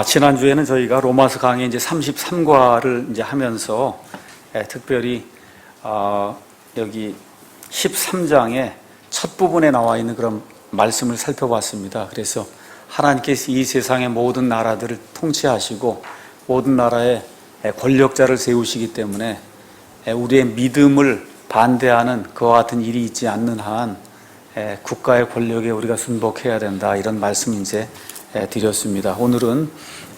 지난주에는 저희가 로마서 강의 이제 33과를 이제 하면서 특별히 여기 13장의 첫 부분에 나와 있는 그런 말씀을 살펴봤습니다. 그래서 하나님께서 이 세상의 모든 나라들을 통치하시고 모든 나라의 권력자를 세우시기 때문에 우리의 믿음을 반대하는 그와 같은 일이 있지 않는 한 국가의 권력에 우리가 순복해야 된다, 이런 말씀 이제 드렸습니다. 오늘은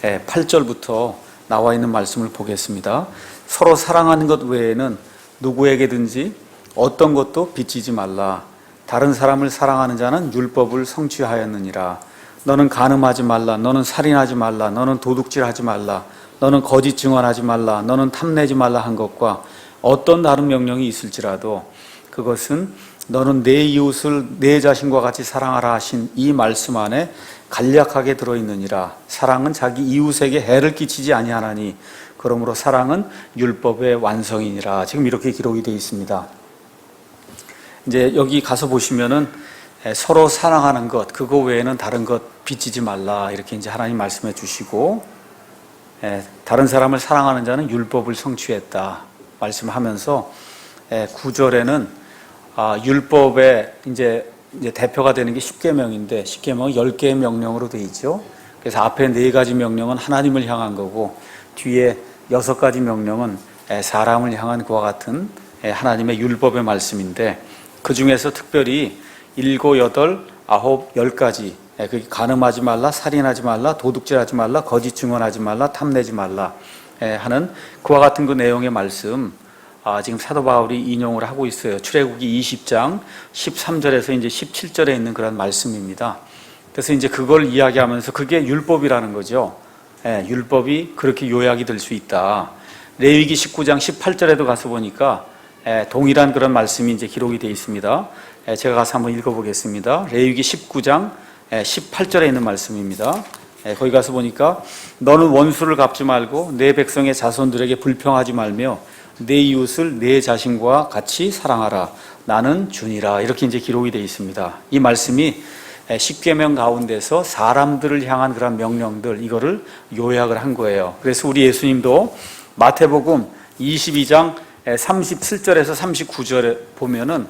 8절부터 나와 있는 말씀을 보겠습니다. 서로 사랑하는 것 외에는 누구에게든지 어떤 것도 빚지지 말라. 다른 사람을 사랑하는 자는 율법을 성취하였느니라. 너는 간음하지 말라. 너는 살인하지 말라. 너는 도둑질하지 말라. 너는 거짓 증언하지 말라. 너는 탐내지 말라 한 것과 어떤 다른 명령이 있을지라도 그것은 너는 내 이웃을 내 자신과 같이 사랑하라 하신 이 말씀 안에 간략하게 들어있느니라. 사랑은 자기 이웃에게 해를 끼치지 아니하나니 그러므로 사랑은 율법의 완성이니라. 지금 이렇게 기록이 되어 있습니다. 이제 여기 가서 보시면은 서로 사랑하는 것, 그거 외에는 다른 것 빚지지 말라, 이렇게 이제 하나님 말씀해 주시고, 다른 사람을 사랑하는 자는 율법을 성취했다 말씀하면서 9절에는 율법의 이제 대표가 되는 게 십계명인데, 십계명은 10개의 명령으로 되어 있죠. 그래서 앞에 4가지 명령은 하나님을 향한 거고, 뒤에 6가지 명령은 사람을 향한 그와 같은 하나님의 율법의 말씀인데, 그 중에서 특별히 7, 8, 9, 10가지, 간음하지 말라, 살인하지 말라, 도둑질하지 말라, 거짓 증언하지 말라, 탐내지 말라 하는 그와 같은 그 내용의 말씀, 지금 사도 바울이 인용을 하고 있어요. 출애굽기 20장 13절에서 이제 17절에 있는 그런 말씀입니다. 그래서 이제 그걸 이야기하면서 그게 율법이라는 거죠. 율법이 그렇게 요약이 될 수 있다. 레위기 19장 18절에도 가서 보니까 동일한 그런 말씀이 이제 기록이 되어 있습니다. 제가 가서 한번 읽어보겠습니다. 레위기 19장 18절에 있는 말씀입니다. 거기 가서 보니까 너는 원수를 갚지 말고 내 백성의 자손들에게 불평하지 말며 내 이웃을 내 자신과 같이 사랑하라. 나는 주니라. 이렇게 이제 기록이 되어 있습니다. 이 말씀이 십계명 가운데서 사람들을 향한 그런 명령들, 이거를 요약을 한 거예요. 그래서 우리 예수님도 마태복음 22장 37절에서 39절에 보면은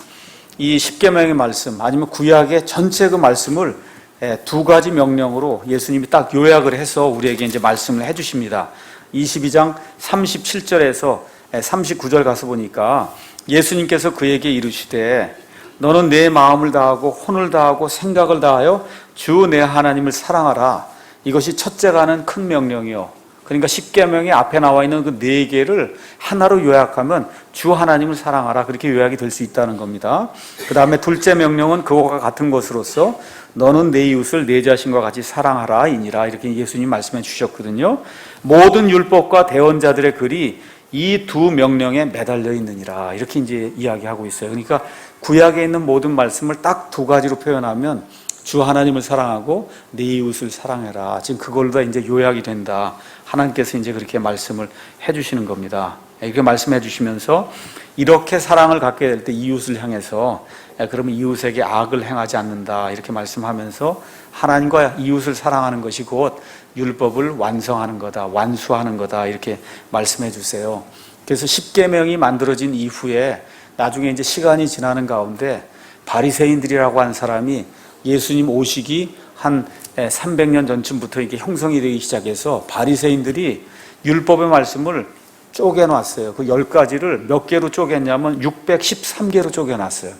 이 십계명의 말씀, 아니면 구약의 전체 그 말씀을 2가지 명령으로 예수님이 딱 요약을 해서 우리에게 이제 말씀을 해주십니다. 22장 37절에서 39절 가서 보니까 예수님께서 그에게 이르시되 너는 내 마음을 다하고 혼을 다하고 생각을 다하여 주 내 하나님을 사랑하라. 이것이 첫째가는 큰 명령이요. 그러니까 십계명의 앞에 나와 있는 그 4개를 하나로 요약하면 주 하나님을 사랑하라, 그렇게 요약이 될 수 있다는 겁니다. 그 다음에 둘째 명령은 그것과 같은 것으로서 너는 내 이웃을 내 자신과 같이 사랑하라 이니라, 이렇게 예수님 말씀해 주셨거든요. 모든 율법과 대언자들의 글이 이 2 명령에 매달려 있느니라, 이렇게 이제 이야기하고 있어요. 그러니까 구약에 있는 모든 말씀을 딱 2가지로 표현하면 주 하나님을 사랑하고 내 이웃을 사랑해라, 지금 그걸로 다 이제 요약이 된다. 하나님께서 이제 그렇게 말씀을 해주시는 겁니다. 이렇게 말씀해 주시면서 이렇게 사랑을 갖게 될 때 이웃을 향해서 그러면 이웃에게 악을 행하지 않는다, 이렇게 말씀하면서 하나님과 이웃을 사랑하는 것이 곧 율법을 완성하는 거다, 완수하는 거다, 이렇게 말씀해 주세요. 그래서 십계명이 만들어진 이후에 나중에 이제 시간이 지나는 가운데 바리새인들이라고 한 사람이 예수님 오시기 한 300년 전쯤부터 이게 형성이 되기 시작해서 바리새인들이 율법의 말씀을 쪼개놨어요. 그 10가지를 몇 개로 쪼갰냐면 613개로 쪼개놨어요.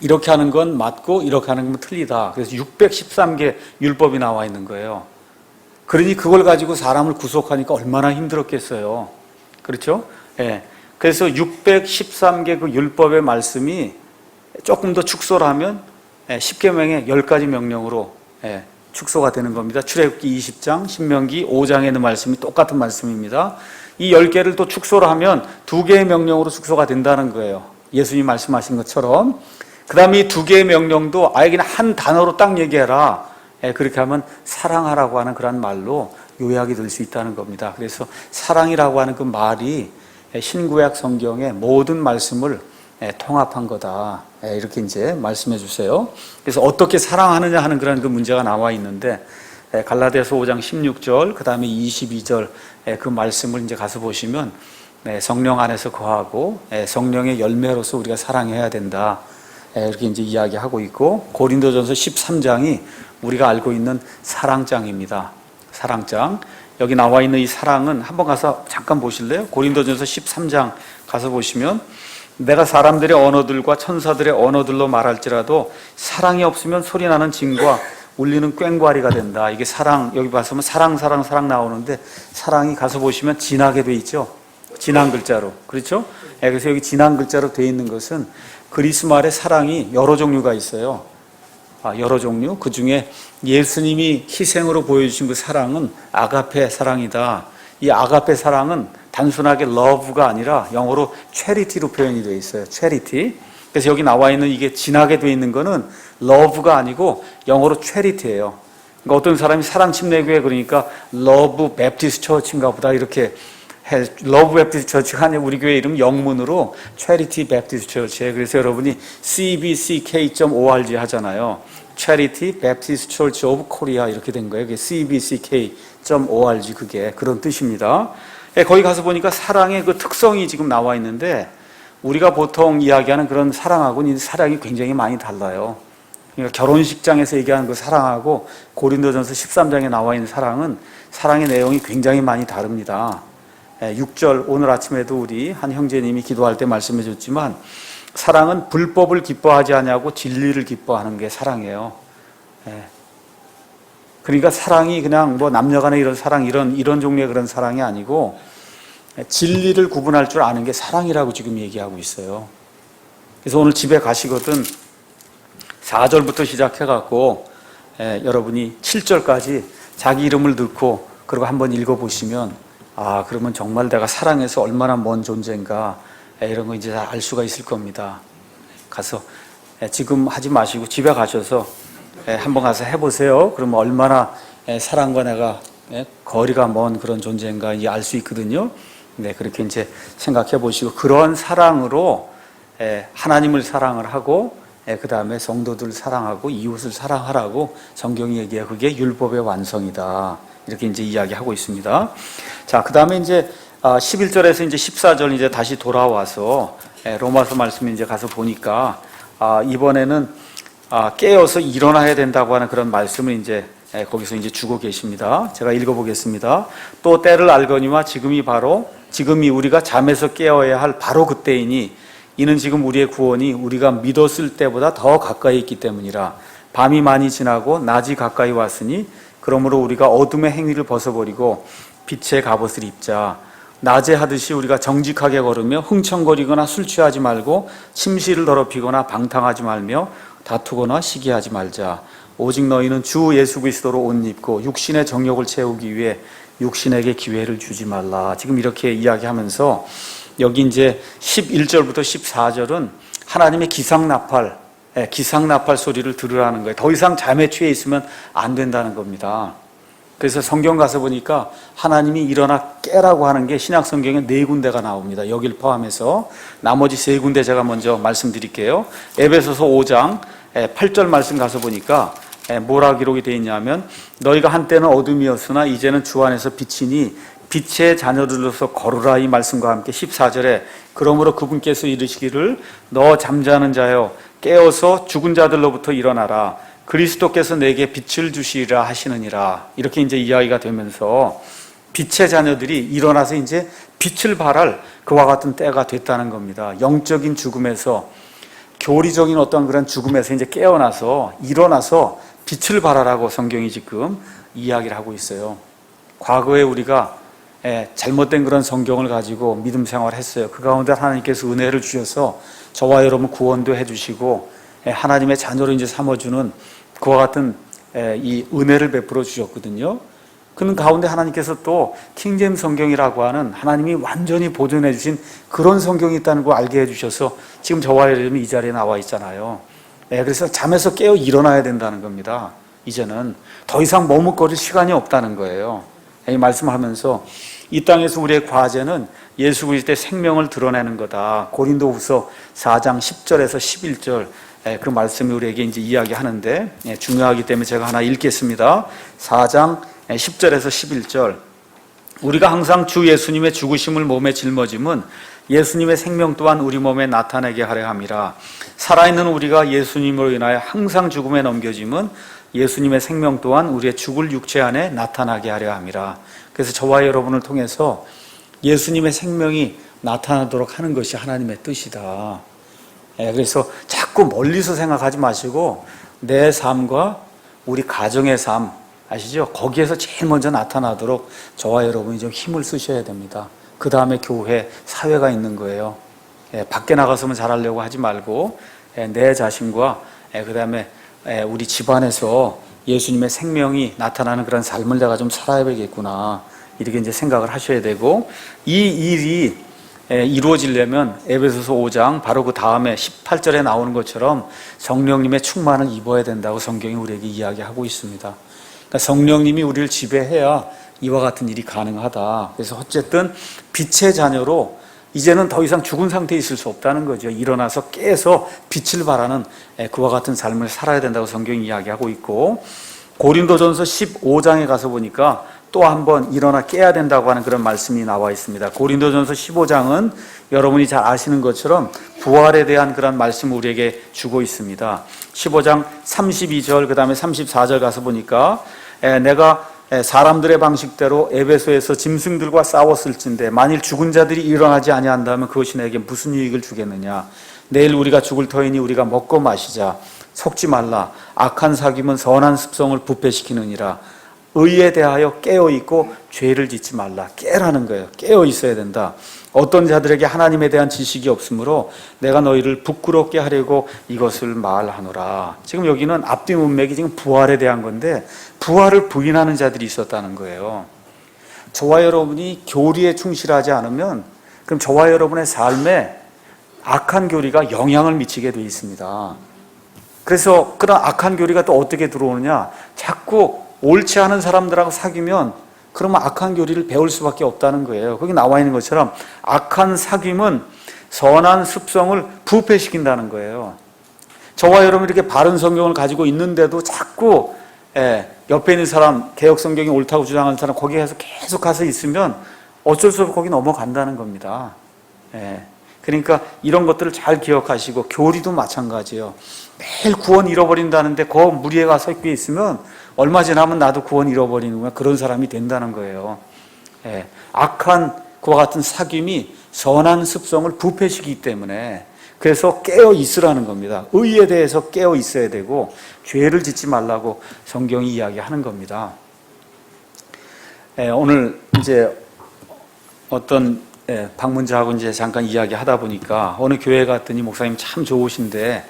이렇게 하는 건 맞고 이렇게 하는 건 틀리다. 그래서 613개 율법이 나와 있는 거예요. 그러니 그걸 가지고 사람을 구속하니까 얼마나 힘들었겠어요. 그렇죠? 그래서 613개 그 율법의 말씀이 조금 더 축소를 하면 십계명의 10가지 명령으로 축소가 되는 겁니다. 출애굽기 20장, 신명기 5장에 있는 말씀이 똑같은 말씀입니다. 이 10개를 또 축소를 하면 2개의 명령으로 축소가 된다는 거예요. 예수님 말씀하신 것처럼. 그 다음에 이 2개의 명령도 아예 그냥 한 단어로 딱 얘기해라. 그렇게 하면 사랑하라고 하는 그런 말로 요약이 될 수 있다는 겁니다. 그래서 사랑이라고 하는 그 말이 신구약 성경의 모든 말씀을 통합한 거다, 이렇게 이제 말씀해 주세요. 그래서 어떻게 사랑하느냐 하는 그런 그 문제가 나와 있는데, 갈라디아서 5장 16절, 그 다음에 22절 그 말씀을 이제 가서 보시면 성령 안에서 거하고 성령의 열매로서 우리가 사랑해야 된다. 이렇게 이제 이야기하고 있고, 고린도전서 13장이 우리가 알고 있는 사랑장입니다. 사랑장. 여기 나와 있는 이 사랑은 한번 가서 잠깐 보실래요? 고린도전서 13장 가서 보시면, 내가 사람들의 언어들과 천사들의 언어들로 말할지라도 사랑이 없으면 소리나는 징과 울리는 꽹과리가 된다. 이게 사랑, 여기 봐서면 사랑 나오는데, 사랑이 가서 보시면 진하게 돼 있죠. 진한 글자로. 그렇죠? 그래서 여기 진한 글자로 돼 있는 것은 그리스 말의 사랑이 여러 종류가 있어요. 여러 종류. 그 중에 예수님이 희생으로 보여주신 그 사랑은 아가페 사랑이다. 이 아가페 사랑은 단순하게 love가 아니라 영어로 charity로 표현이 되어 있어요. charity. 그래서 여기 나와 있는 이게 진하게 되어 있는 거는 love가 아니고 영어로 charity예요. 그러니까 어떤 사람이 사랑 침례교회 그러니까 love baptist church인가 보다 이렇게 러브 베프티스트 처치가 아니라 우리 교회 이름 영문으로 Charity Baptist Church에, 그래서 여러분이 cbck.org 하잖아요. Charity Baptist Church of Korea 이렇게 된 거예요. 그게 cbck.org, 그게 그런 뜻입니다. 거기 가서 보니까 사랑의 그 특성이 지금 나와 있는데, 우리가 보통 이야기하는 그런 사랑하고는 사랑이 굉장히 많이 달라요. 그러니까 결혼식장에서 얘기하는 그 사랑하고 고린도전서 13장에 나와 있는 사랑은 사랑의 내용이 굉장히 많이 다릅니다. 6절, 오늘 아침에도 우리 한 형제님이 기도할 때 말씀해 줬지만, 사랑은 불법을 기뻐하지 아니하고 진리를 기뻐하는 게 사랑이에요. 그러니까 사랑이 그냥 뭐 남녀간의 이런 사랑, 이런 종류의 그런 사랑이 아니고 진리를 구분할 줄 아는 게 사랑이라고 지금 얘기하고 있어요. 그래서 오늘 집에 가시거든 4절부터 시작해갖고 여러분이 7절까지 자기 이름을 넣고 그리고 한번 읽어보시면, 그러면 정말 내가 사랑해서 얼마나 먼 존재인가, 이런 거 이제 알 수가 있을 겁니다. 가서 지금 하지 마시고 집에 가셔서 한번 가서 해보세요. 그러면 얼마나 사랑과 내가 거리가 먼 그런 존재인가 알 수 있거든요. 네, 그렇게 이제 생각해 보시고, 그런 사랑으로 하나님을 사랑을 하고 그 다음에 성도들 사랑하고 이웃을 사랑하라고 성경이 얘기해. 그게 율법의 완성이다. 이렇게 이제 이야기하고 있습니다. 자, 그 다음에 이제 11절에서 이제 14절 이제 다시 돌아와서 로마서 말씀에 이제 가서 보니까 이번에는 깨어서 일어나야 된다고 하는 그런 말씀을 이제 거기서 이제 주고 계십니다. 제가 읽어보겠습니다. 또 때를 알거니와 지금이 우리가 잠에서 깨어야 할 바로 그때이니, 이는 지금 우리의 구원이 우리가 믿었을 때보다 더 가까이 있기 때문이라. 밤이 많이 지나고 낮이 가까이 왔으니 그러므로 우리가 어둠의 행위를 벗어버리고 빛의 갑옷을 입자. 낮에 하듯이 우리가 정직하게 걸으며 흥청거리거나 술 취하지 말고 침실을 더럽히거나 방탕하지 말며 다투거나 시기하지 말자. 오직 너희는 주 예수 그리스도로 옷 입고 육신의 정욕을 채우기 위해 육신에게 기회를 주지 말라. 지금 이렇게 이야기하면서 여기 이제 11절부터 14절은 하나님의 기상나팔 소리를 들으라는 거예요. 더 이상 잠에 취해 있으면 안 된다는 겁니다. 그래서 성경 가서 보니까 하나님이 일어나 깨라고 하는 게 신약 성경에 4군데가 나옵니다. 여기를 포함해서 나머지 3군데 제가 먼저 말씀드릴게요. 에베소서 5장 8절 말씀 가서 보니까 뭐라 기록이 되어 있냐면, 너희가 한때는 어둠이었으나 이제는 주 안에서 빛이니 빛의 자녀들로서 걸으라. 이 말씀과 함께 14절에 그러므로 그분께서 이르시기를 너 잠자는 자여 깨어서 죽은 자들로부터 일어나라. 그리스도께서 내게 빛을 주시리라 하시느니라. 이렇게 이제 이야기가 되면서 빛의 자녀들이 일어나서 이제 빛을 발할 그와 같은 때가 됐다는 겁니다. 영적인 죽음에서, 교리적인 어떤 그런 죽음에서 이제 깨어나서 일어나서 빛을 발하라고 성경이 지금 이야기를 하고 있어요. 과거에 우리가 잘못된 그런 성경을 가지고 믿음 생활을 했어요. 그 가운데 하나님께서 은혜를 주셔서 저와 여러분 구원도 해주시고 하나님의 자녀로 이제 삼아주는 그와 같은 이 은혜를 베풀어 주셨거든요. 그 가운데 하나님께서 또 킹제임 성경이라고 하는 하나님이 완전히 보존해 주신 그런 성경이 있다는 걸 알게 해주셔서 지금 저와 여러분이 이 자리에 나와 있잖아요. 그래서 잠에서 깨어 일어나야 된다는 겁니다. 이제는 더 이상 머뭇거릴 시간이 없다는 거예요. 이 말씀하면서 이 땅에서 우리의 과제는 예수 그리스도의 생명을 드러내는 거다. 고린도후서 4장 10절에서 11절 그 말씀이 우리에게 이제 이야기하는데 중요하기 때문에 제가 하나 읽겠습니다. 4장 10절에서 11절. 우리가 항상 주 예수님의 죽으심을 몸에 짊어짐은 예수님의 생명 또한 우리 몸에 나타내게 하려 함이라. 살아있는 우리가 예수님으로 인하여 항상 죽음에 넘겨짐은 예수님의 생명 또한 우리의 죽을 육체 안에 나타나게 하려 함이라. 그래서 저와 여러분을 통해서 예수님의 생명이 나타나도록 하는 것이 하나님의 뜻이다. 그래서 자꾸 멀리서 생각하지 마시고 내 삶과 우리 가정의 삶 아시죠? 거기에서 제일 먼저 나타나도록 저와 여러분이 좀 힘을 쓰셔야 됩니다. 그 다음에 교회, 사회가 있는 거예요. 밖에 나가서만 잘하려고 하지 말고 내 자신과 그 다음에 우리 집안에서 예수님의 생명이 나타나는 그런 삶을 내가 좀 살아야겠구나 이렇게 이제 생각을 하셔야 되고, 이 일이 이루어지려면 에베소서 5장 바로 그 다음에 18절에 나오는 것처럼 성령님의 충만을 입어야 된다고 성경이 우리에게 이야기하고 있습니다. 그러니까 성령님이 우리를 지배해야 이와 같은 일이 가능하다. 그래서 어쨌든 빛의 자녀로 이제는 더 이상 죽은 상태에 있을 수 없다는 거죠. 일어나서 깨서 빛을 발하는 그와 같은 삶을 살아야 된다고 성경이 이야기하고 있고, 고린도전서 15장에 가서 보니까 또 한번 일어나 깨야 된다고 하는 그런 말씀이 나와 있습니다. 고린도전서 15장은 여러분이 잘 아시는 것처럼 부활에 대한 그런 말씀을 우리에게 주고 있습니다. 15장 32절 그 다음에 34절 가서 보니까 내가 사람들의 방식대로 에베소에서 짐승들과 싸웠을진데 만일 죽은 자들이 일어나지 아니한다면 그것이 내게 무슨 유익을 주겠느냐. 내일 우리가 죽을 터이니 우리가 먹고 마시자. 속지 말라. 악한 사귐은 선한 습성을 부패시키느니라. 의에 대하여 깨어있고 죄를 짓지 말라. 깨라는 거예요. 깨어 있어야 된다. 어떤 자들에게 하나님에 대한 지식이 없으므로 내가 너희를 부끄럽게 하려고 이것을 말하노라. 지금 여기는 앞뒤 문맥이 지금 부활에 대한 건데 부활을 부인하는 자들이 있었다는 거예요. 저와 여러분이 교리에 충실하지 않으면 그럼 저와 여러분의 삶에 악한 교리가 영향을 미치게 되어 있습니다. 그래서 그런 악한 교리가 또 어떻게 들어오느냐, 자꾸 옳지 않은 사람들하고 사귀면 그러면 악한 교리를 배울 수밖에 없다는 거예요. 거기 나와 있는 것처럼 악한 사귐은 선한 습성을 부패시킨다는 거예요. 저와 여러분 이렇게 바른 성경을 가지고 있는데도 자꾸 옆에 있는 사람, 개혁 성경이 옳다고 주장하는 사람 거기에 가서 계속 가서 있으면 어쩔 수 없이 거기 넘어간다는 겁니다. 그러니까 이런 것들을 잘 기억하시고, 교리도 마찬가지예요. 매일 구원 잃어버린다는데 그 무리에 가서 있으면 얼마 지나면 나도 구원 잃어버리는 거야. 그런 사람이 된다는 거예요. 악한 그와 같은 사귐이 선한 습성을 부패시키기 때문에 그래서 깨어 있으라는 겁니다. 의에 대해서 깨어 있어야 되고 죄를 짓지 말라고 성경이 이야기하는 겁니다. 오늘 이제 어떤 방문자하고 이제 잠깐 이야기하다 보니까 어느 교회 갔더니 목사님 참 좋으신데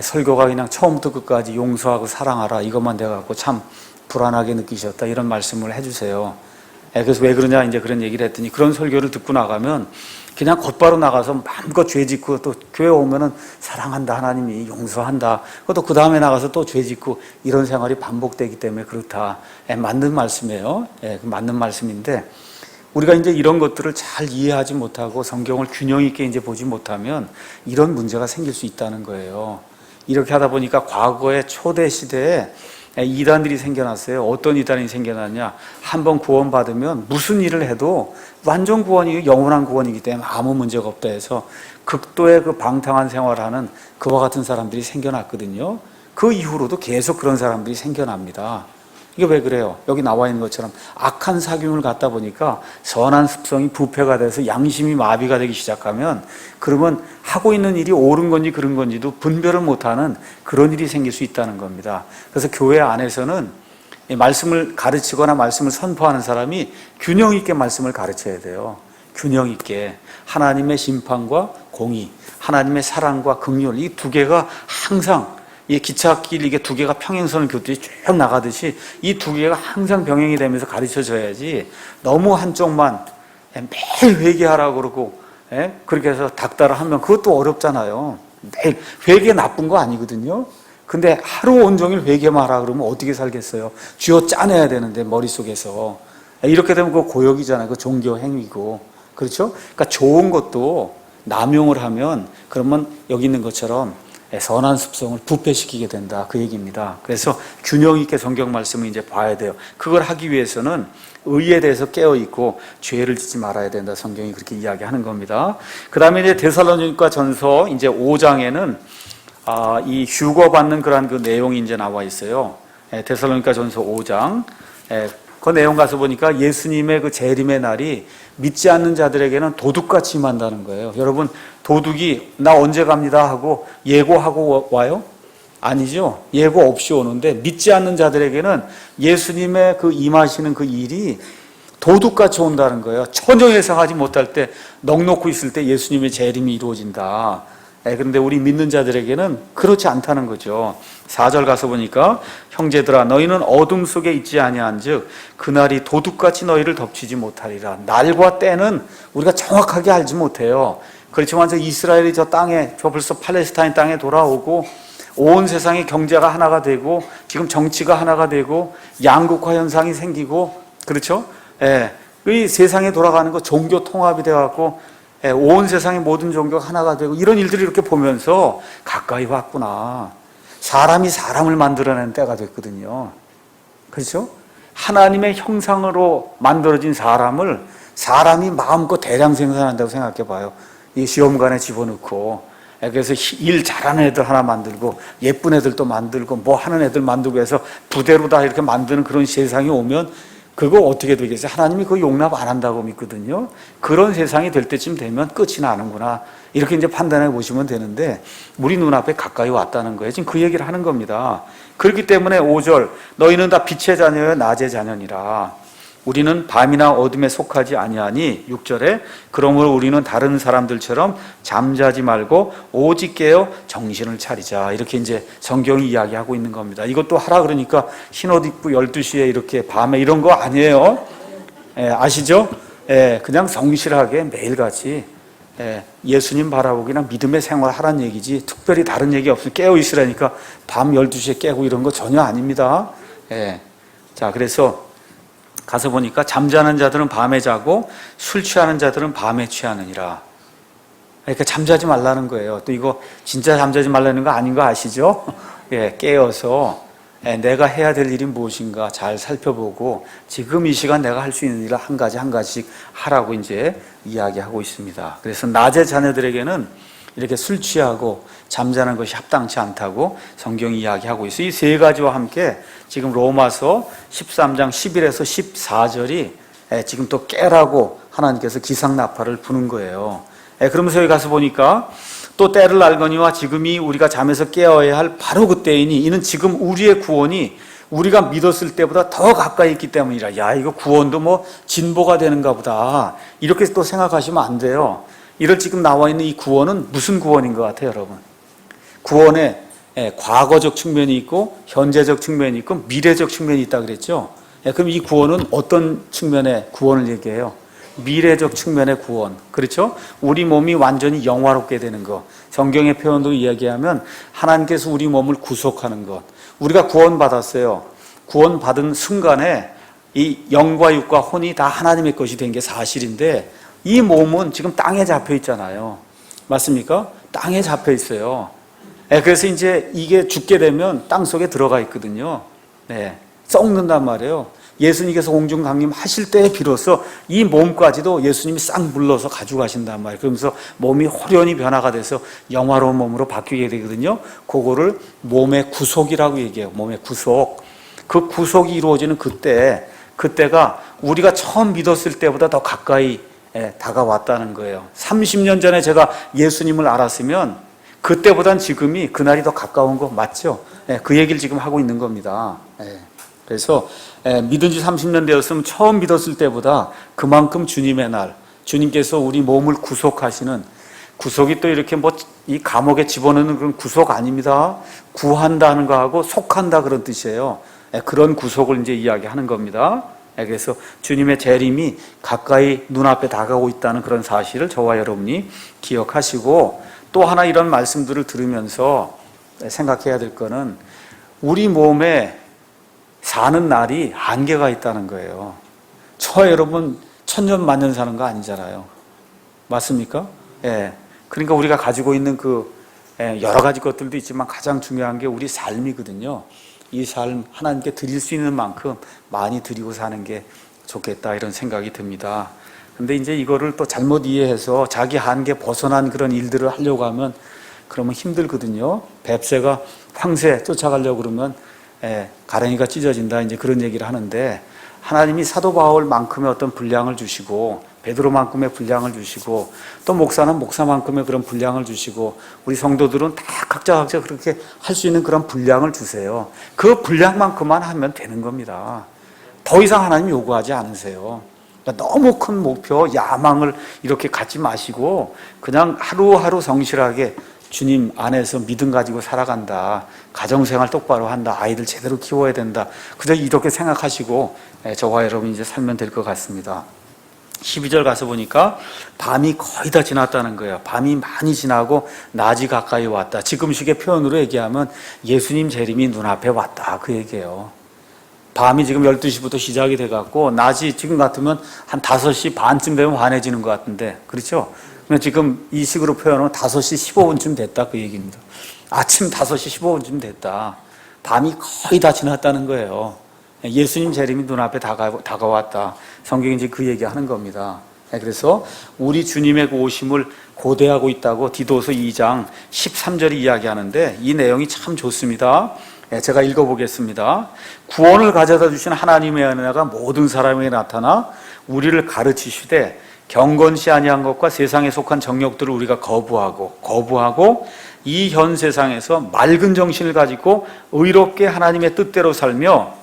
설교가 그냥 처음부터 끝까지 용서하고 사랑하라 이것만 돼갖고 참 불안하게 느끼셨다 이런 말씀을 해주세요. 그래서 왜 그러냐 이제 그런 얘기를 했더니 그런 설교를 듣고 나가면 그냥 곧바로 나가서 마음껏 죄 짓고 또 교회 오면은 사랑한다 하나님이 용서한다 또 그 다음에 나가서 또 죄 짓고 이런 생활이 반복되기 때문에 그렇다. 맞는 말씀이에요. 맞는 말씀인데 우리가 이제 이런 것들을 잘 이해하지 못하고 성경을 균형 있게 이제 보지 못하면 이런 문제가 생길 수 있다는 거예요. 이렇게 하다 보니까 과거의 초대 시대에 이단들이 생겨났어요. 어떤 이단이 생겨났냐? 한번 구원받으면 무슨 일을 해도 완전 구원이 영원한 구원이기 때문에 아무 문제가 없다 해서 극도의 그 방탕한 생활하는 그와 같은 사람들이 생겨났거든요. 그 이후로도 계속 그런 사람들이 생겨납니다. 이게 왜 그래요? 여기 나와 있는 것처럼 악한 사귐을 갖다 보니까 선한 습성이 부패가 돼서 양심이 마비가 되기 시작하면 그러면 하고 있는 일이 옳은 건지 그런 건지도 분별을 못하는 그런 일이 생길 수 있다는 겁니다. 그래서 교회 안에서는 말씀을 가르치거나 말씀을 선포하는 사람이 균형 있게 말씀을 가르쳐야 돼요. 균형 있게 하나님의 심판과 공의, 하나님의 사랑과 긍휼 이 두 개가 항상 이 기찻길 이게 두 개가 평행선을 긋듯이 쭉 나가듯이 이 두 개가 항상 병행이 되면서 가르쳐져야지 너무 한쪽만 매일 회개하라고 그러고 그렇게 해서 닥달을 하면 그것도 어렵잖아요. 매일 회개 나쁜 거 아니거든요. 근데 하루 온종일 회개만 하라 그러면 어떻게 살겠어요? 쥐어 짜내야 되는데 머릿속에서 이렇게 되면 그거 고역이잖아요. 그 종교 행위고 그렇죠? 그러니까 좋은 것도 남용을 하면 그러면 여기 있는 것처럼 선한 습성을 부패시키게 된다, 그 얘기입니다. 그래서 균형 있게 성경 말씀을 이제 봐야 돼요. 그걸 하기 위해서는 의에 대해서 깨어 있고 죄를 짓지 말아야 된다, 성경이 그렇게 이야기하는 겁니다. 그 다음에 이제 데살로니가 전서 이제 5장에는 이 휴거받는 그러한 그 내용이 이제 나와 있어요. 데살로니가 전서 5장. 그 내용 가서 보니까 예수님의 그 재림의 날이 믿지 않는 자들에게는 도둑같이 임한다는 거예요. 여러분, 도둑이 나 언제 갑니다 하고 예고하고 와요? 아니죠. 예고 없이 오는데, 믿지 않는 자들에게는 예수님의 그 임하시는 그 일이 도둑같이 온다는 거예요. 전혀 예상하지 못할 때, 넋놓고 있을 때 예수님의 재림이 이루어진다. 그런데 우리 믿는 자들에게는 그렇지 않다는 거죠. 4절 가서 보니까 형제들아 너희는 어둠 속에 있지 아니한즉 그날이 도둑같이 너희를 덮치지 못하리라. 날과 때는 우리가 정확하게 알지 못해요. 그렇지만 저 이스라엘이 저 땅에, 저 벌써 팔레스타인 땅에 돌아오고 온 세상의 경제가 하나가 되고 지금 정치가 하나가 되고 양극화 현상이 생기고, 그렇죠? 이 세상에 돌아가는 거 종교 통합이 되어갖고 온 세상의 모든 종교가 하나가 되고 이런 일들이 이렇게 보면서 가까이 왔구나. 사람이 사람을 만들어내는 때가 됐거든요. 그렇죠? 하나님의 형상으로 만들어진 사람을 사람이 마음껏 대량 생산한다고 생각해 봐요. 이 시험관에 집어넣고, 그래서 일 잘하는 애들 하나 만들고 예쁜 애들도 만들고 뭐 하는 애들 만들고 해서 부대로 다 이렇게 만드는 그런 세상이 오면 그거 어떻게 되겠어요? 하나님이 그거 용납 안 한다고 믿거든요. 그런 세상이 될 때쯤 되면 끝이 나는구나, 이렇게 이제 판단해 보시면 되는데, 우리 눈앞에 가까이 왔다는 거예요. 지금 그 얘기를 하는 겁니다. 그렇기 때문에 5절 너희는 다 빛의 자녀여 낮의 자녀니라. 우리는 밤이나 어둠에 속하지 아니하니, 6절에 그러므로 우리는 다른 사람들처럼 잠자지 말고 오직 깨어 정신을 차리자, 이렇게 이제 성경이 이야기하고 있는 겁니다. 이것도 하라 그러니까 흰옷 입고 12시에 이렇게 밤에 이런 거 아니에요. 아시죠? 그냥 성실하게 매일같이 예수님 바라보기나 믿음의 생활 하라는 얘기지, 특별히 다른 얘기 없어요. 깨어 있으라니까 밤 12시에 깨고 이런 거 전혀 아닙니다. 자, 그래서 가서 보니까 잠자는 자들은 밤에 자고 술 취하는 자들은 밤에 취하느니라. 그러니까 잠자지 말라는 거예요. 또 이거 진짜 잠자지 말라는 거 아닌 거 아시죠? 깨어서 내가 해야 될 일이 무엇인가 잘 살펴보고 지금 이 시간 내가 할 수 있는 일을 한 가지씩 하라고 이제 이야기하고 있습니다. 그래서 낮의 자녀들에게는 이렇게 술 취하고 잠자는 것이 합당치 않다고 성경이 이야기하고 있어요. 이 세 가지와 함께 지금 로마서 13장 11에서 14절이 지금 또 깨라고 하나님께서 기상나팔을 부는 거예요. 그러면서 여기 가서 보니까 또 때를 알거니와 지금이 우리가 잠에서 깨어야 할 바로 그때이니 이는 지금 우리의 구원이 우리가 믿었을 때보다 더 가까이 있기 때문이라. 야, 이거 구원도 뭐 진보가 되는가 보다, 이렇게 또 생각하시면 안 돼요. 이럴 지금 나와 있는 이 구원은 무슨 구원인 것 같아요, 여러분? 구원에 과거적 측면이 있고 현재적 측면이 있고 미래적 측면이 있다 그랬죠. 그럼 이 구원은 어떤 측면의 구원을 얘기해요? 미래적 측면의 구원, 그렇죠? 우리 몸이 완전히 영화롭게 되는 것, 성경의 표현으로 이야기하면 하나님께서 우리 몸을 구속하는 것. 우리가 구원받았어요. 구원받은 순간에 이 영과 육과 혼이 다 하나님의 것이 된 게 사실인데, 이 몸은 지금 땅에 잡혀 있잖아요. 맞습니까? 땅에 잡혀 있어요. 그래서 이제 이게 죽게 되면 땅 속에 들어가 있거든요. 썩는단 말이에요. 예수님께서 공중 강림하실 때에 비로소 이 몸까지도 예수님이 싹 물러서 가져가신단 말이에요. 그러면서 몸이 호련히 변화가 돼서 영화로운 몸으로 바뀌게 되거든요. 그거를 몸의 구속이라고 얘기해요. 몸의 구속. 그 구속이 이루어지는 그때가 우리가 처음 믿었을 때보다 더 가까이 다가왔다는 거예요. 30년 전에 제가 예수님을 알았으면 그때보단 지금이 그날이 더 가까운 거 맞죠? 그 얘기를 지금 하고 있는 겁니다. 그래서 믿은 지 30년 되었으면 처음 믿었을 때보다 그만큼 주님의 날, 주님께서 우리 몸을 구속하시는, 구속이 또 이렇게 뭐 이 감옥에 집어넣는 그런 구속 아닙니다. 구한다는 거하고 속한다 그런 뜻이에요. 그런 구속을 이제 이야기하는 겁니다. 그래서 주님의 재림이 가까이 눈앞에 다가오고 있다는 그런 사실을 저와 여러분이 기억하시고, 또 하나 이런 말씀들을 들으면서 생각해야 될 거는 우리 몸에 사는 날이 한계가 있다는 거예요. 여러분 천년 만년 사는 거 아니잖아요. 맞습니까? 그러니까 우리가 가지고 있는 그 여러 가지 것들도 있지만 가장 중요한 게 우리 삶이거든요. 이 삶 하나님께 드릴 수 있는 만큼 많이 드리고 사는 게 좋겠다 이런 생각이 듭니다. 근데 이제 이거를 또 잘못 이해해서 자기 한계 벗어난 그런 일들을 하려고 하면 그러면 힘들거든요. 뱁새가 황새 쫓아가려고 그러면 가랭이가 찢어진다 이제 그런 얘기를 하는데, 하나님이 사도 바울만큼의 어떤 분량을 주시고 베드로만큼의 분량을 주시고 또 목사는 목사만큼의 그런 분량을 주시고 우리 성도들은 다 각자 그렇게 할 수 있는 그런 분량을 주세요. 그 분량만큼만 하면 되는 겁니다. 더 이상 하나님 요구하지 않으세요. 그러니까 너무 큰 목표, 야망을 이렇게 갖지 마시고 그냥 하루하루 성실하게 주님 안에서 믿음 가지고 살아간다. 가정생활 똑바로 한다. 아이들 제대로 키워야 된다. 그저 이렇게 생각하시고 저와 여러분 이제 살면 될 것 같습니다. 12절 가서 보니까 밤이 거의 다 지났다는 거예요. 밤이 많이 지나고 낮이 가까이 왔다. 지금식의 표현으로 얘기하면 예수님 재림이 눈앞에 왔다. 그 얘기예요. 밤이 지금 12시부터 시작이 돼갖고 낮이 지금 같으면 한 5시 반쯤 되면 환해지는 것 같은데, 그렇죠? 지금 이 식으로 표현하면 5시 15분쯤 됐다 그 얘기입니다. 아침 5시 15분쯤 됐다. 밤이 거의 다 지났다는 거예요. 예수님 재림이 눈앞에 다가왔다. 성경이 이제 그 얘기하는 겁니다. 그래서 우리 주님의 그 오심을 고대하고 있다고 디도서 2장 13절이 이야기하는데 이 내용이 참 좋습니다. 제가 읽어보겠습니다. 구원을 가져다 주신 하나님의 은혜가 모든 사람에게 나타나 우리를 가르치시되 경건치 아니한 것과 세상에 속한 정욕들을 우리가 거부하고 이 현 세상에서 맑은 정신을 가지고 의롭게 하나님의 뜻대로 살며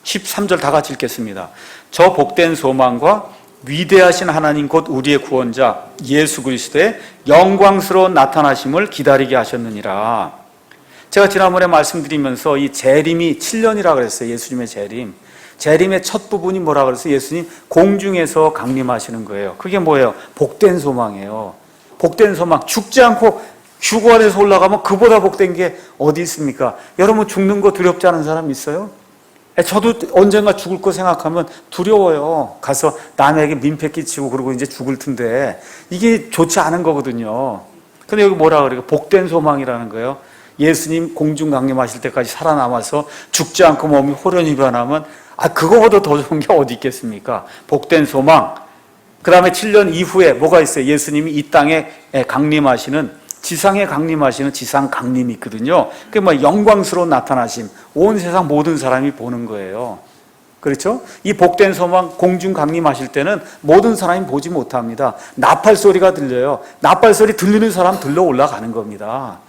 13절 다 같이 읽겠습니다. 저 복된 소망과 위대하신 하나님 곧 우리의 구원자 예수 그리스도의 영광스러운 나타나심을 기다리게 하셨느니라. 제가 지난번에 말씀드리면서 이 재림이 7년이라고 그랬어요. 예수님의 재림. 재림의 첫 부분이 뭐라 그랬어요? 예수님 공중에서 강림하시는 거예요. 그게 뭐예요? 복된 소망이에요. 복된 소망. 죽지 않고 휴관에서 올라가면 그보다 복된 게 어디 있습니까? 여러분 죽는 거 두렵지 않은 사람 있어요? 저도 언젠가 죽을 거 생각하면 두려워요. 가서 남에게 민폐 끼치고 그러고 이제 죽을 텐데 이게 좋지 않은 거거든요. 근데 여기 뭐라 그래요? 복된 소망이라는 거예요. 예수님 공중 강림하실 때까지 살아남아서 죽지 않고 몸이 호련히 변하면 그거보다 더 좋은 게 어디 있겠습니까? 복된 소망. 그 다음에 7년 이후에 뭐가 있어요? 예수님이 이 땅에 강림하시는, 지상에 강림하시는 지상 강림이 있거든요. 그게 뭐 영광스러운 나타나심. 온 세상 모든 사람이 보는 거예요. 그렇죠? 이 복된 소망 공중 강림하실 때는 모든 사람이 보지 못합니다. 나팔 소리가 들려요. 나팔 소리 들리는 사람 들러 올라가는 겁니다.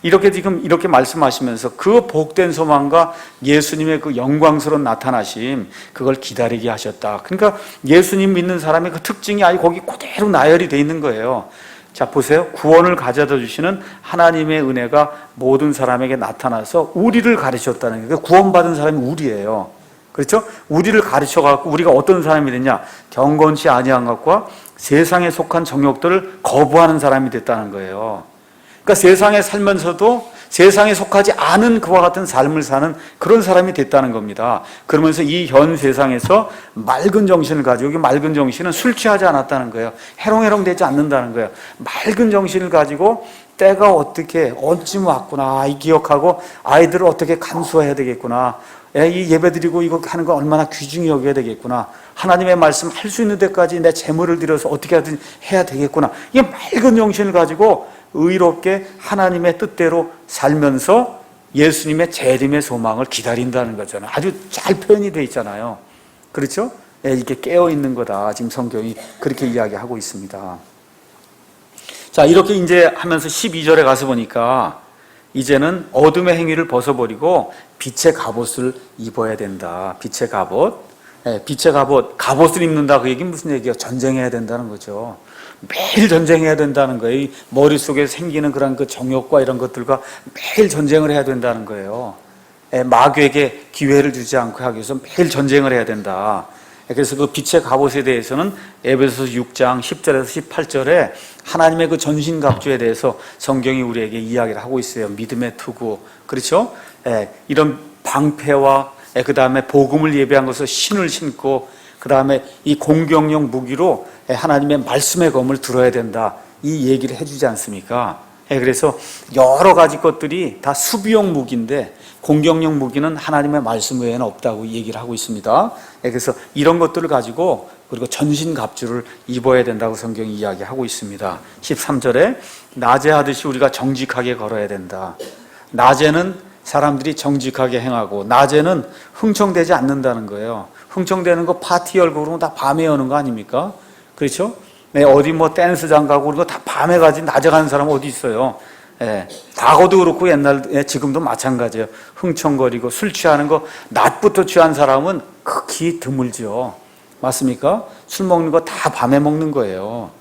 이렇게 지금 이렇게 말씀하시면서 그 복된 소망과 예수님의 그 영광스러운 나타나심, 그걸 기다리게 하셨다. 그러니까 예수님 믿는 사람의 그 특징이 아예 거기 그대로 나열이 돼 있는 거예요. 자, 보세요. 구원을 가져다 주시는 하나님의 은혜가 모든 사람에게 나타나서 우리를 가르쳤다는 거예요. 구원받은 사람이 우리예요. 그렇죠? 우리를 가르쳐갖고 우리가 어떤 사람이 됐냐? 경건치 아니한 것과 세상에 속한 정욕들을 거부하는 사람이 됐다는 거예요. 그러니까 세상에 살면서도 세상에 속하지 않은 그와 같은 삶을 사는 그런 사람이 됐다는 겁니다. 그러면서 이 현 세상에서 맑은 정신을 가지고, 여기 맑은 정신은 술 취하지 않았다는 거예요. 해롱해롱 되지 않는다는 거예요. 맑은 정신을 가지고 때가 어떻게 언쯤 왔구나 이 기억하고 아이들을 어떻게 간수해야 되겠구나, 이 예배드리고 이거 하는 거 얼마나 귀중히 여겨야 되겠구나, 하나님의 말씀 할 수 있는 데까지 내 재물을 들여서 어떻게 하든 해야 되겠구나, 이 맑은 정신을 가지고 의롭게 하나님의 뜻대로 살면서 예수님의 재림의 소망을 기다린다는 거잖아요. 아주 잘 표현이 되어 있잖아요. 그렇죠? 이렇게 깨어있는 거다. 지금 성경이 그렇게 이야기하고 있습니다. 자, 이렇게 이제 하면서 12절에 가서 보니까 이제는 어둠의 행위를 벗어버리고 빛의 갑옷을 입어야 된다. 빛의 갑옷. 빛의 갑옷을 입는다. 그 얘기는 무슨 얘기예요? 전쟁해야 된다는 거죠. 매일 전쟁해야 된다는 거예요. 이 머릿속에 생기는 그런 그 정욕과 이런 것들과 매일 전쟁을 해야 된다는 거예요. 마귀에게 기회를 주지 않고 하기 위해서 매일 전쟁을 해야 된다. 그래서 그 빛의 갑옷에 대해서는 에베소서 6장 10절에서 18절에 하나님의 그 전신갑주에 대해서 성경이 우리에게 이야기를 하고 있어요. 믿음의 투구. 그렇죠? 이런 방패와 그 다음에 복음을 예배한 것을 신을 신고, 그 다음에 이 공격용 무기로 하나님의 말씀의 검을 들어야 된다. 이 얘기를 해주지 않습니까? 그래서 여러 가지 것들이 다 수비용 무기인데 공격용 무기는 하나님의 말씀 외에는 없다고 얘기를 하고 있습니다. 그래서 이런 것들을 가지고 그리고 전신갑주를 입어야 된다고 성경이 이야기하고 있습니다. 13절에 낮에 하듯이 우리가 정직하게 걸어야 된다. 낮에는 사람들이 정직하게 행하고 낮에는 흥청되지 않는다는 거예요. 흥청되는 거 파티 열고 그러면 다 밤에 여는 거 아닙니까? 그렇죠? 어디 뭐 댄스장 가고 그런 거 다 밤에 가지 낮에 가는 사람 어디 있어요? 과거도 그렇고 지금도 마찬가지예요. 흥청거리고 술 취하는 거 낮부터 취한 사람은 극히 드물죠. 맞습니까? 술 먹는 거 다 밤에 먹는 거예요.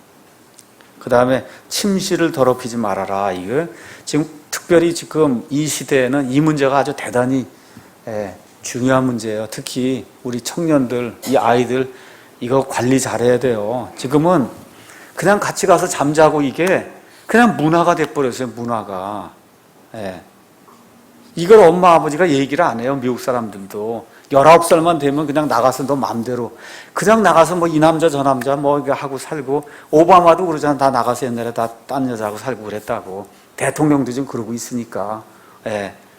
그 다음에 침실을 더럽히지 말아라. 이거 지금 특별히 지금 이 시대에는 이 문제가 아주 대단히 중요한 문제예요. 특히 우리 청년들, 이 아이들 이거 관리 잘해야 돼요. 지금은 그냥 같이 가서 잠자고 이게 그냥 문화가 돼버렸어요. 문화가. 이걸 엄마 아버지가 얘기를 안 해요. 미국 사람들도 19살만 되면 그냥 나가서 너 맘대로 그냥 나가서 뭐 이 남자 저 남자 뭐 이거 하고 살고, 오바마도 그러잖아. 다 나가서 옛날에 다 딴 여자하고 살고 그랬다고. 대통령도 지금 그러고 있으니까.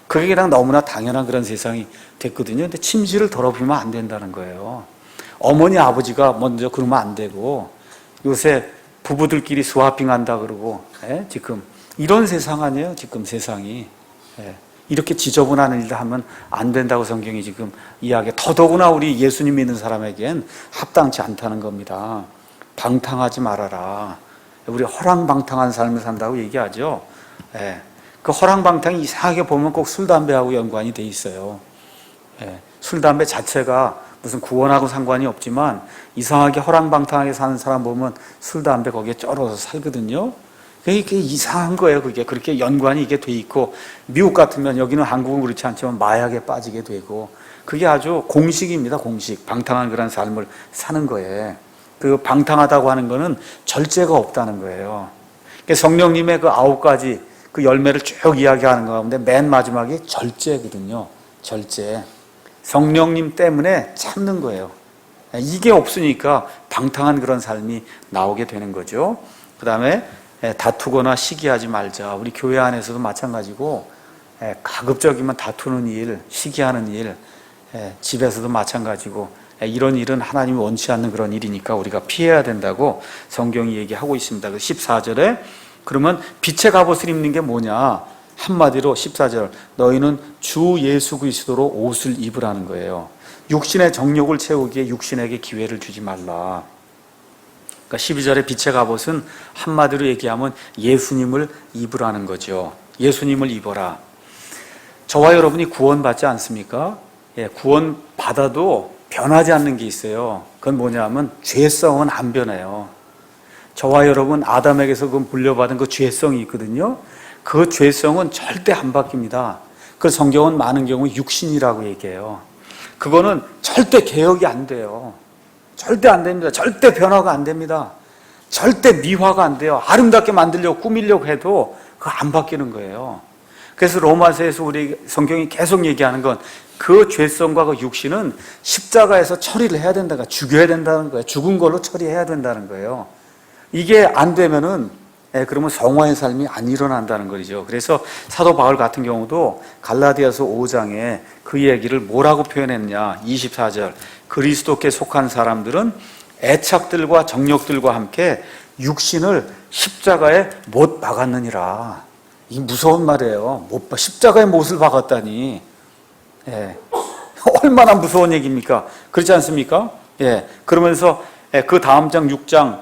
그게 그냥 너무나 당연한 그런 세상이 됐거든요. 근데 침실을 더럽히면 안 된다는 거예요. 어머니 아버지가 먼저 그러면 안 되고, 요새 부부들끼리 스와핑 한다 그러고, 지금 이런 세상 아니에요. 지금 세상이. 이렇게 지저분한 일을 하면 안 된다고 성경이 지금 이야기해. 더더구나 우리 예수님 믿는 사람에겐 합당치 않다는 겁니다. 방탕하지 말아라. 우리 허랑방탕한 삶을 산다고 얘기하죠. 그 허랑방탕이 이상하게 보면 꼭 술, 담배하고 연관이 돼 있어요. 술, 담배 자체가 무슨 구원하고 상관이 없지만 이상하게 허랑방탕하게 사는 사람 보면 술, 담배 거기에 쩔어서 살거든요. 그게 이상한 거예요. 그게 그렇게 연관이 이게 돼 있고, 미국 같으면, 여기는 한국은 그렇지 않지만 마약에 빠지게 되고, 그게 아주 공식입니다. 공식. 방탕한 그런 삶을 사는 거예요. 그 방탕하다고 하는 거는 절제가 없다는 거예요. 성령님의 그 9가지 그 열매를 쭉 이야기하는 가운데 맨 마지막이 절제거든요. 절제. 성령님 때문에 참는 거예요. 이게 없으니까 방탕한 그런 삶이 나오게 되는 거죠. 그 다음에 다투거나 시기하지 말자. 우리 교회 안에서도 마찬가지고, 가급적이면 다투는 일, 시기하는 일, 집에서도 마찬가지고, 이런 일은 하나님이 원치 않는 그런 일이니까 우리가 피해야 된다고 성경이 얘기하고 있습니다. 14절에 그러면 빛의 갑옷을 입는 게 뭐냐? 한마디로 14절, 너희는 주 예수 그리스도로 옷을 입으라는 거예요. 육신의 정욕을 채우기에 육신에게 기회를 주지 말라. 그러니까 12절의 빛의 갑옷은 한마디로 얘기하면 예수님을 입으라는 거죠. 예수님을 입어라. 저와 여러분이 구원받지 않습니까? 구원받아도 변하지 않는 게 있어요. 그건 뭐냐면 죄성은 안 변해요. 저와 여러분 아담에게서 그 물려받은 그 죄성이 있거든요. 그 죄성은 절대 안 바뀝니다. 그래서 성경은 많은 경우 육신이라고 얘기해요. 그거는 절대 개혁이 안 돼요. 절대 안 됩니다. 절대 변화가 안 됩니다. 절대 미화가 안 돼요. 아름답게 만들려고 꾸미려고 해도 그거 안 바뀌는 거예요. 그래서 로마서에서 우리 성경이 계속 얘기하는 건 그 죄성과 그 육신은 십자가에서 처리를 해야 된다는 거예요. 죽여야 된다는 거예요. 죽은 걸로 처리해야 된다는 거예요. 이게 안 되면은 그러면 성화의 삶이 안 일어난다는 거죠. 그래서 사도 바울 같은 경우도 갈라디아서 5장에 그 얘기를 뭐라고 표현했냐? 24절, 그리스도께 속한 사람들은 애착들과 정욕들과 함께 육신을 십자가에 못 박았느니라. 이 무서운 말이에요. 십자가에 못을 박았다니. 얼마나 무서운 얘기입니까? 그렇지 않습니까? 그러면서 그 다음 장 6장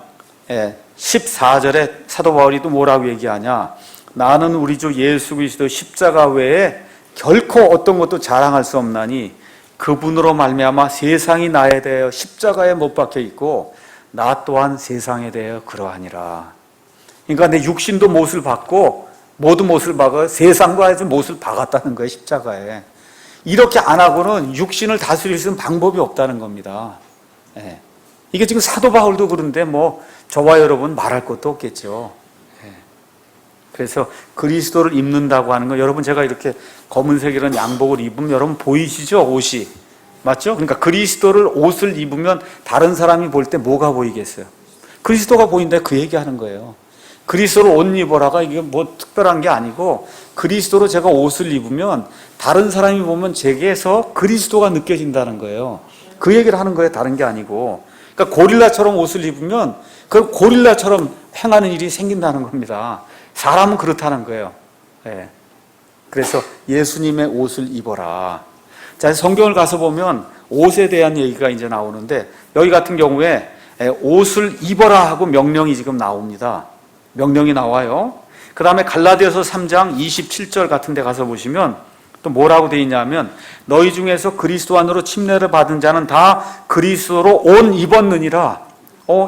14절에 사도 바울이 또 뭐라고 얘기하냐? 나는 우리 주 예수 그리스도 십자가 외에 결코 어떤 것도 자랑할 수 없나니 그분으로 말미암아 세상이 나에 대하여 십자가에 못 박혀 있고 나 또한 세상에 대하여 그러하니라. 그러니까 내 육신도 못을 박고 모두 못을 박아 세상과 해서 못을 박았다는 거예요. 십자가에. 이렇게 안 하고는 육신을 다스릴 수 있는 방법이 없다는 겁니다. 이게 지금 사도 바울도 그런데 뭐 저와 여러분 말할 것도 없겠죠. 그래서 그리스도를 입는다고 하는 건, 여러분 제가 이렇게 검은색 이런 양복을 입으면 여러분 보이시죠? 옷이. 맞죠? 그러니까 그리스도를 옷을 입으면 다른 사람이 볼 때 뭐가 보이겠어요? 그리스도가 보인다, 그 얘기하는 거예요. 그리스도로 옷 입어라가 이게 뭐 특별한 게 아니고 그리스도로 제가 옷을 입으면 다른 사람이 보면 제게서 그리스도가 느껴진다는 거예요. 그 얘기를 하는 거예요. 다른 게 아니고. 그러니까 고릴라처럼 옷을 입으면 그 고릴라처럼 행하는 일이 생긴다는 겁니다. 사람은 그렇다는 거예요. 예. 그래서 예수님의 옷을 입어라. 자, 성경을 가서 보면 옷에 대한 얘기가 이제 나오는데 여기 같은 경우에 옷을 입어라 하고 명령이 지금 나옵니다. 명령이 나와요. 그 다음에 갈라디아서 3장 27절 같은 데 가서 보시면 또 뭐라고 되어 있냐면 너희 중에서 그리스도 안으로 침례를 받은 자는 다 그리스도로 옷 입었느니라.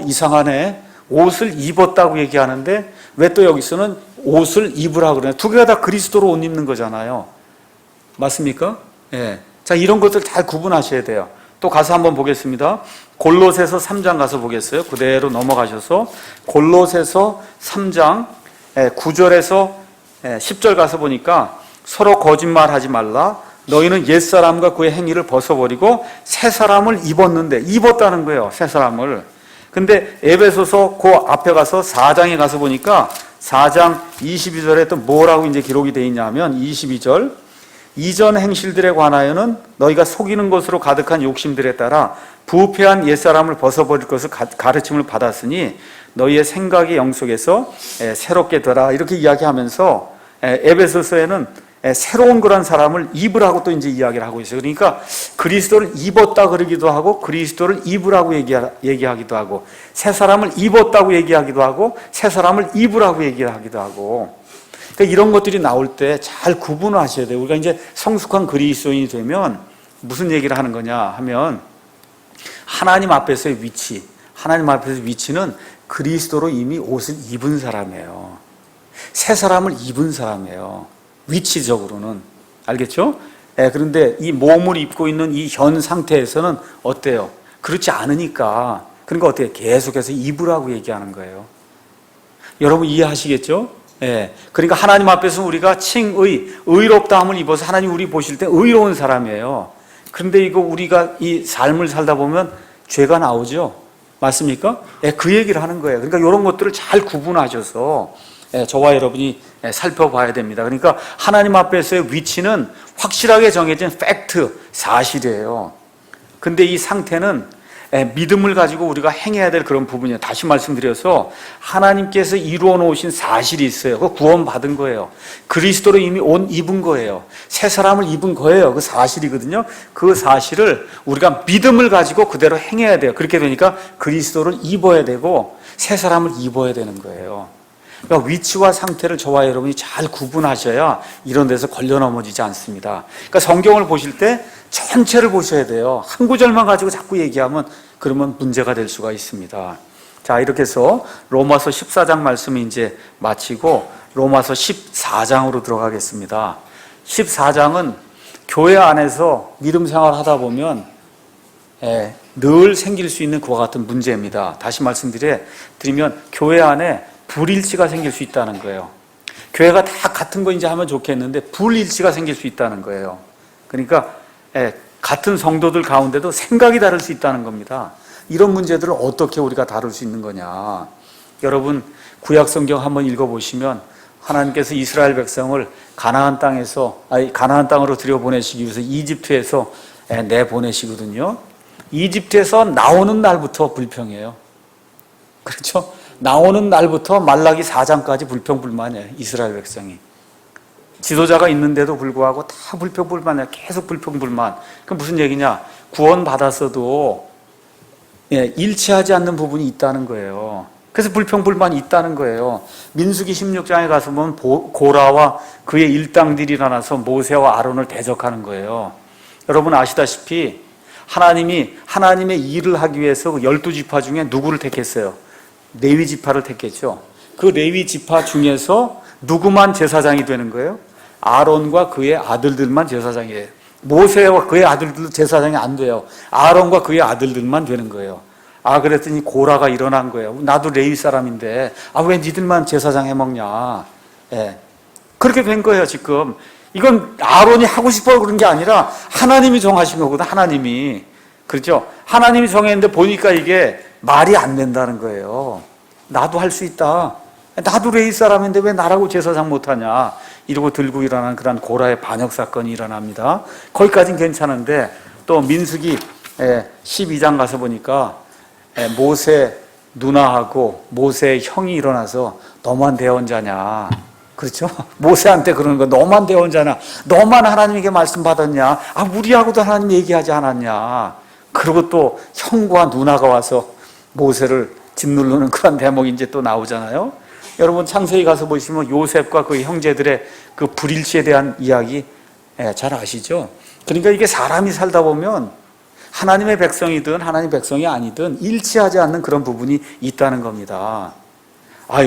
이상하네. 옷을 입었다고 얘기하는데 왜 또 여기서는 옷을 입으라 그러냐. 두 개가 다 그리스도로 옷 입는 거잖아요. 맞습니까? 예. 자, 이런 것들 잘 구분하셔야 돼요. 또 가서 한번 보겠습니다. 골로새서 3장 가서 보겠어요. 그대로 넘어가셔서 골로새서 3장 9절에서 10절 가서 보니까 서로 거짓말하지 말라. 너희는 옛사람과 그의 행위를 벗어버리고 새 사람을 입었는데 입었다는 거예요. 새 사람을. 근데 에베소서 그 앞에 가서 4장에 가서 보니까 4장 22절에 또 뭐라고 이제 기록이 되어 있냐면 22절 이전 행실들에 관하여는 너희가 속이는 것으로 가득한 욕심들에 따라 부패한 옛사람을 벗어버릴 것을 가르침을 받았으니 너희의 생각의 영속에서 새롭게 되라 이렇게 이야기하면서 에베소서에는 새로운 그런 사람을 입으라고 또 이제 이야기를 하고 있어요. 그러니까 그리스도를 입었다 그러기도 하고 그리스도를 입으라고 얘기하기도 하고 새 사람을 입었다고 얘기하기도 하고 새 사람을 입으라고 얘기하기도 하고 그러니까 이런 것들이 나올 때 잘 구분을 하셔야 돼요. 우리가 이제 성숙한 그리스도인이 되면 무슨 얘기를 하는 거냐 하면 하나님 앞에서의 위치, 하나님 앞에서의 위치는 그리스도로 이미 옷을 입은 사람이에요. 새 사람을 입은 사람이에요. 위치적으로는. 알겠죠? 그런데 이 몸을 입고 있는 이 현 상태에서는 어때요? 그렇지 않으니까. 그러니까 어때요? 계속해서 입으라고 얘기하는 거예요. 여러분 이해하시겠죠? 그러니까 하나님 앞에서 우리가 의롭다함을 입어서 하나님 우리 보실 때 의로운 사람이에요. 그런데 이거 우리가 이 삶을 살다 보면 죄가 나오죠? 맞습니까? 그 얘기를 하는 거예요. 그러니까 이런 것들을 잘 구분하셔서 저와 여러분이 살펴봐야 됩니다. 그러니까 하나님 앞에서의 위치는 확실하게 정해진 팩트, 사실이에요. 근데 이 상태는 믿음을 가지고 우리가 행해야 될 그런 부분이에요. 다시 말씀드려서 하나님께서 이루어 놓으신 사실이 있어요. 그 구원받은 거예요. 그리스도로 이미 옷 입은 거예요. 새 사람을 입은 거예요. 그 사실이거든요. 그 사실을 우리가 믿음을 가지고 그대로 행해야 돼요. 그렇게 되니까 그리스도를 입어야 되고 새 사람을 입어야 되는 거예요. 그러니까 위치와 상태를 저와 여러분이 잘 구분하셔야 이런 데서 걸려 넘어지지 않습니다. 그러니까 성경을 보실 때 전체를 보셔야 돼요. 한 구절만 가지고 자꾸 얘기하면 그러면 문제가 될 수가 있습니다. 자, 이렇게 해서 로마서 14장 말씀이 이제 마치고 로마서 14장으로 들어가겠습니다. 14장은 교회 안에서 믿음 생활을 하다 보면 늘 생길 수 있는 그와 같은 문제입니다. 다시 말씀드리면 교회 안에 불일치가 생길 수 있다는 거예요. 교회가 다 같은 거 이제 하면 좋겠는데 불일치가 생길 수 있다는 거예요. 그러니까 같은 성도들 가운데도 생각이 다를 수 있다는 겁니다. 이런 문제들을 어떻게 우리가 다룰 수 있는 거냐. 여러분 구약 성경 한번 읽어보시면 하나님께서 이스라엘 백성을 가나안 땅으로 들여보내시기 위해서 이집트에서 내보내시거든요. 이집트에서 나오는 날부터 불평해요. 그렇죠? 나오는 날부터 말라기 4장까지 불평불만이에요. 이스라엘 백성이. 지도자가 있는데도 불구하고 다 불평불만이에요. 계속 불평불만. 그럼 무슨 얘기냐? 구원받았어도 일치하지 않는 부분이 있다는 거예요. 그래서 불평불만이 있다는 거예요. 민수기 16장에 가서 보면 고라와 그의 일당들이 일어나서 모세와 아론을 대적하는 거예요. 여러분 아시다시피 하나님이 하나님의 일을 하기 위해서 12지파 중에 누구를 택했어요? 레위 지파를 택했죠. 그 레위 지파 중에서 누구만 제사장이 되는 거예요? 아론과 그의 아들들만 제사장이에요. 모세와 그의 아들들도 제사장이 안 돼요. 아론과 그의 아들들만 되는 거예요. 그랬더니 고라가 일어난 거예요. 나도 레위 사람인데 왜 니들만 제사장 해먹냐. 그렇게 된 거예요. 지금 이건 아론이 하고 싶어 그런 게 아니라 하나님이 정하신 거거든. 하나님이. 그렇죠? 하나님이 정했는데 보니까 이게 말이 안 된다는 거예요. 나도 할 수 있다. 나도 레위 사람인데 왜 나라고 제사장 못하냐 이러고 들고 일어난 그런 고라의 반역 사건이 일어납니다. 거기까지는 괜찮은데 또 민수기 12장 가서 보니까 모세 누나하고 모세의 형이 일어나서 너만 대언자냐, 그렇죠? 모세한테 그러는 거, 너만 대언자냐, 너만 하나님에게 말씀 받았냐, 우리하고도 하나님 얘기하지 않았냐. 그리고 또 형과 누나가 와서 모세를 짓누르는 그런 대목이 이제 또 나오잖아요. 여러분 창세기 가서 보시면 요셉과 그 형제들의 그 불일치에 대한 이야기 잘 아시죠? 그러니까 이게 사람이 살다 보면 하나님의 백성이든 하나님의 백성이 아니든 일치하지 않는 그런 부분이 있다는 겁니다.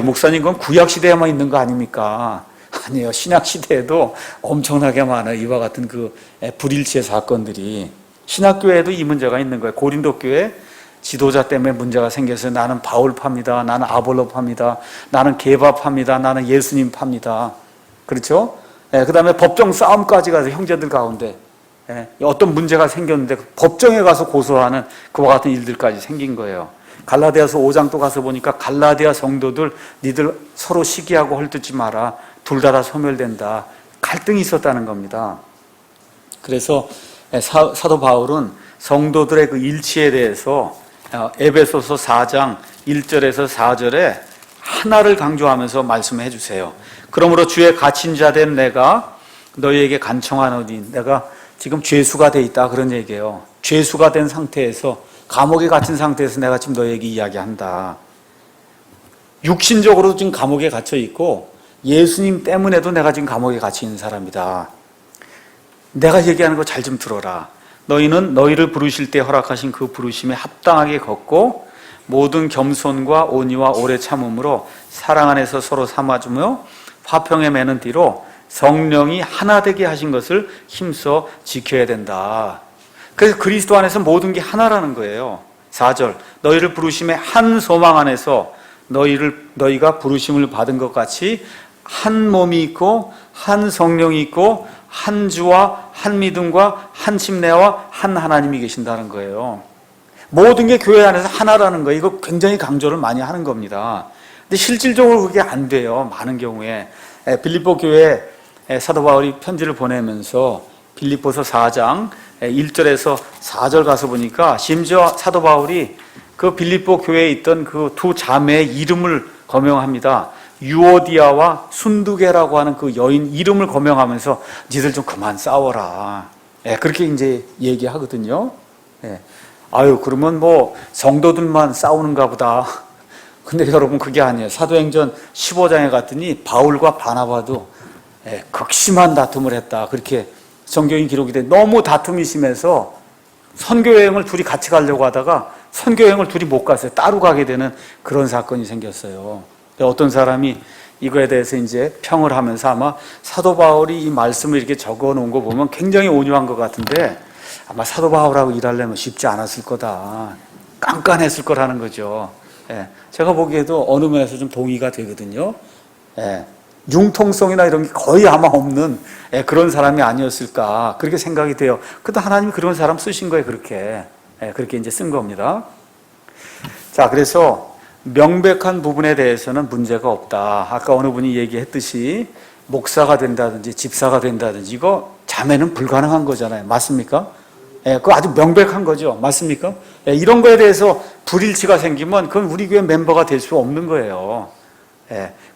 목사님 그건 구약시대에만 있는 거 아닙니까? 아니에요. 신약시대에도 엄청나게 많아요. 이와 같은 그 불일치의 사건들이. 신약교회에도 이 문제가 있는 거예요. 고린도 교회 지도자 때문에 문제가 생겨서 나는 바울파입니다. 나는 아볼로파입니다. 나는 게바파입니다. 나는 예수님 파입니다. 그렇죠? 그 다음에 법정 싸움까지 가서 형제들 가운데 어떤 문제가 생겼는데 법정에 가서 고소하는 그와 같은 일들까지 생긴 거예요. 갈라디아서 5장 또 가서 보니까 갈라디아 성도들 니들 서로 시기하고 헐뜯지 마라. 둘 다 소멸된다. 갈등이 있었다는 겁니다. 그래서 사도 바울은 성도들의 그 일치에 대해서 에베소서 4장 1절에서 4절에 하나를 강조하면서 말씀해 주세요. 그러므로 주의 갇힌 자 된 내가 너희에게 간청하노니, 내가 지금 죄수가 돼 있다 그런 얘기예요. 죄수가 된 상태에서, 감옥에 갇힌 상태에서 내가 지금 너희에게 이야기한다. 육신적으로도 지금 감옥에 갇혀 있고 예수님 때문에도 내가 지금 감옥에 갇혀 있는 사람이다. 내가 얘기하는 거 잘 좀 들어라. 너희는 너희를 부르실 때 허락하신 그 부르심에 합당하게 걷고 모든 겸손과 온유와 오래 참음으로 사랑 안에서 서로 삼아주며 화평에 매는 뒤로 성령이 하나 되게 하신 것을 힘써 지켜야 된다. 그래서 그리스도 안에서 모든 게 하나라는 거예요. 4절 너희를 부르심에 한 소망 안에서 너희가 부르심을 받은 것 같이 한 몸이 있고 한 성령이 있고 한 주와 한 믿음과 한 침례와 한 하나님이 계신다는 거예요. 모든 게 교회 안에서 하나라는 거예요. 이거 굉장히 강조를 많이 하는 겁니다. 근데 실질적으로 그게 안 돼요. 많은 경우에. 빌립보 교회에 사도 바울이 편지를 보내면서 빌립보서 4장 1절에서 4절 가서 보니까 심지어 사도 바울이 그 빌립보 교회에 있던 그 두 자매의 이름을 거명합니다. 유오디아와 순두계라고 하는 그 여인 이름을 거명하면서 니들 좀 그만 싸워라. 그렇게 이제 얘기하거든요. 그러면 뭐 성도들만 싸우는가 보다. 근데 여러분 그게 아니에요. 사도행전 15장에 갔더니 바울과 바나바도 극심한 다툼을 했다. 그렇게 성경이 기록이 돼. 너무 다툼이 심해서 선교여행을 둘이 같이 가려고 하다가 선교여행을 둘이 못 갔어요. 따로 가게 되는 그런 사건이 생겼어요. 어떤 사람이 이거에 대해서 이제 평을 하면서 아마 사도 바울이 이 말씀을 이렇게 적어 놓은 거 보면 굉장히 온유한 것 같은데 아마 사도 바울하고 일하려면 쉽지 않았을 거다. 깐깐했을 거라는 거죠. 제가 보기에도 어느 면에서 좀 동의가 되거든요. 융통성이나 이런 게 거의 아마 없는 그런 사람이 아니었을까 그렇게 생각이 돼요. 그래도 하나님이 그런 사람 쓰신 거예요. 그렇게 이제 쓴 겁니다. 자, 그래서 명백한 부분에 대해서는 문제가 없다. 아까 어느 분이 얘기했듯이 목사가 된다든지 집사가 된다든지 이거 자매는 불가능한 거잖아요. 맞습니까? 그거 아주 명백한 거죠. 맞습니까? 이런 거에 대해서 불일치가 생기면 그건 우리 교회 멤버가 될 수 없는 거예요.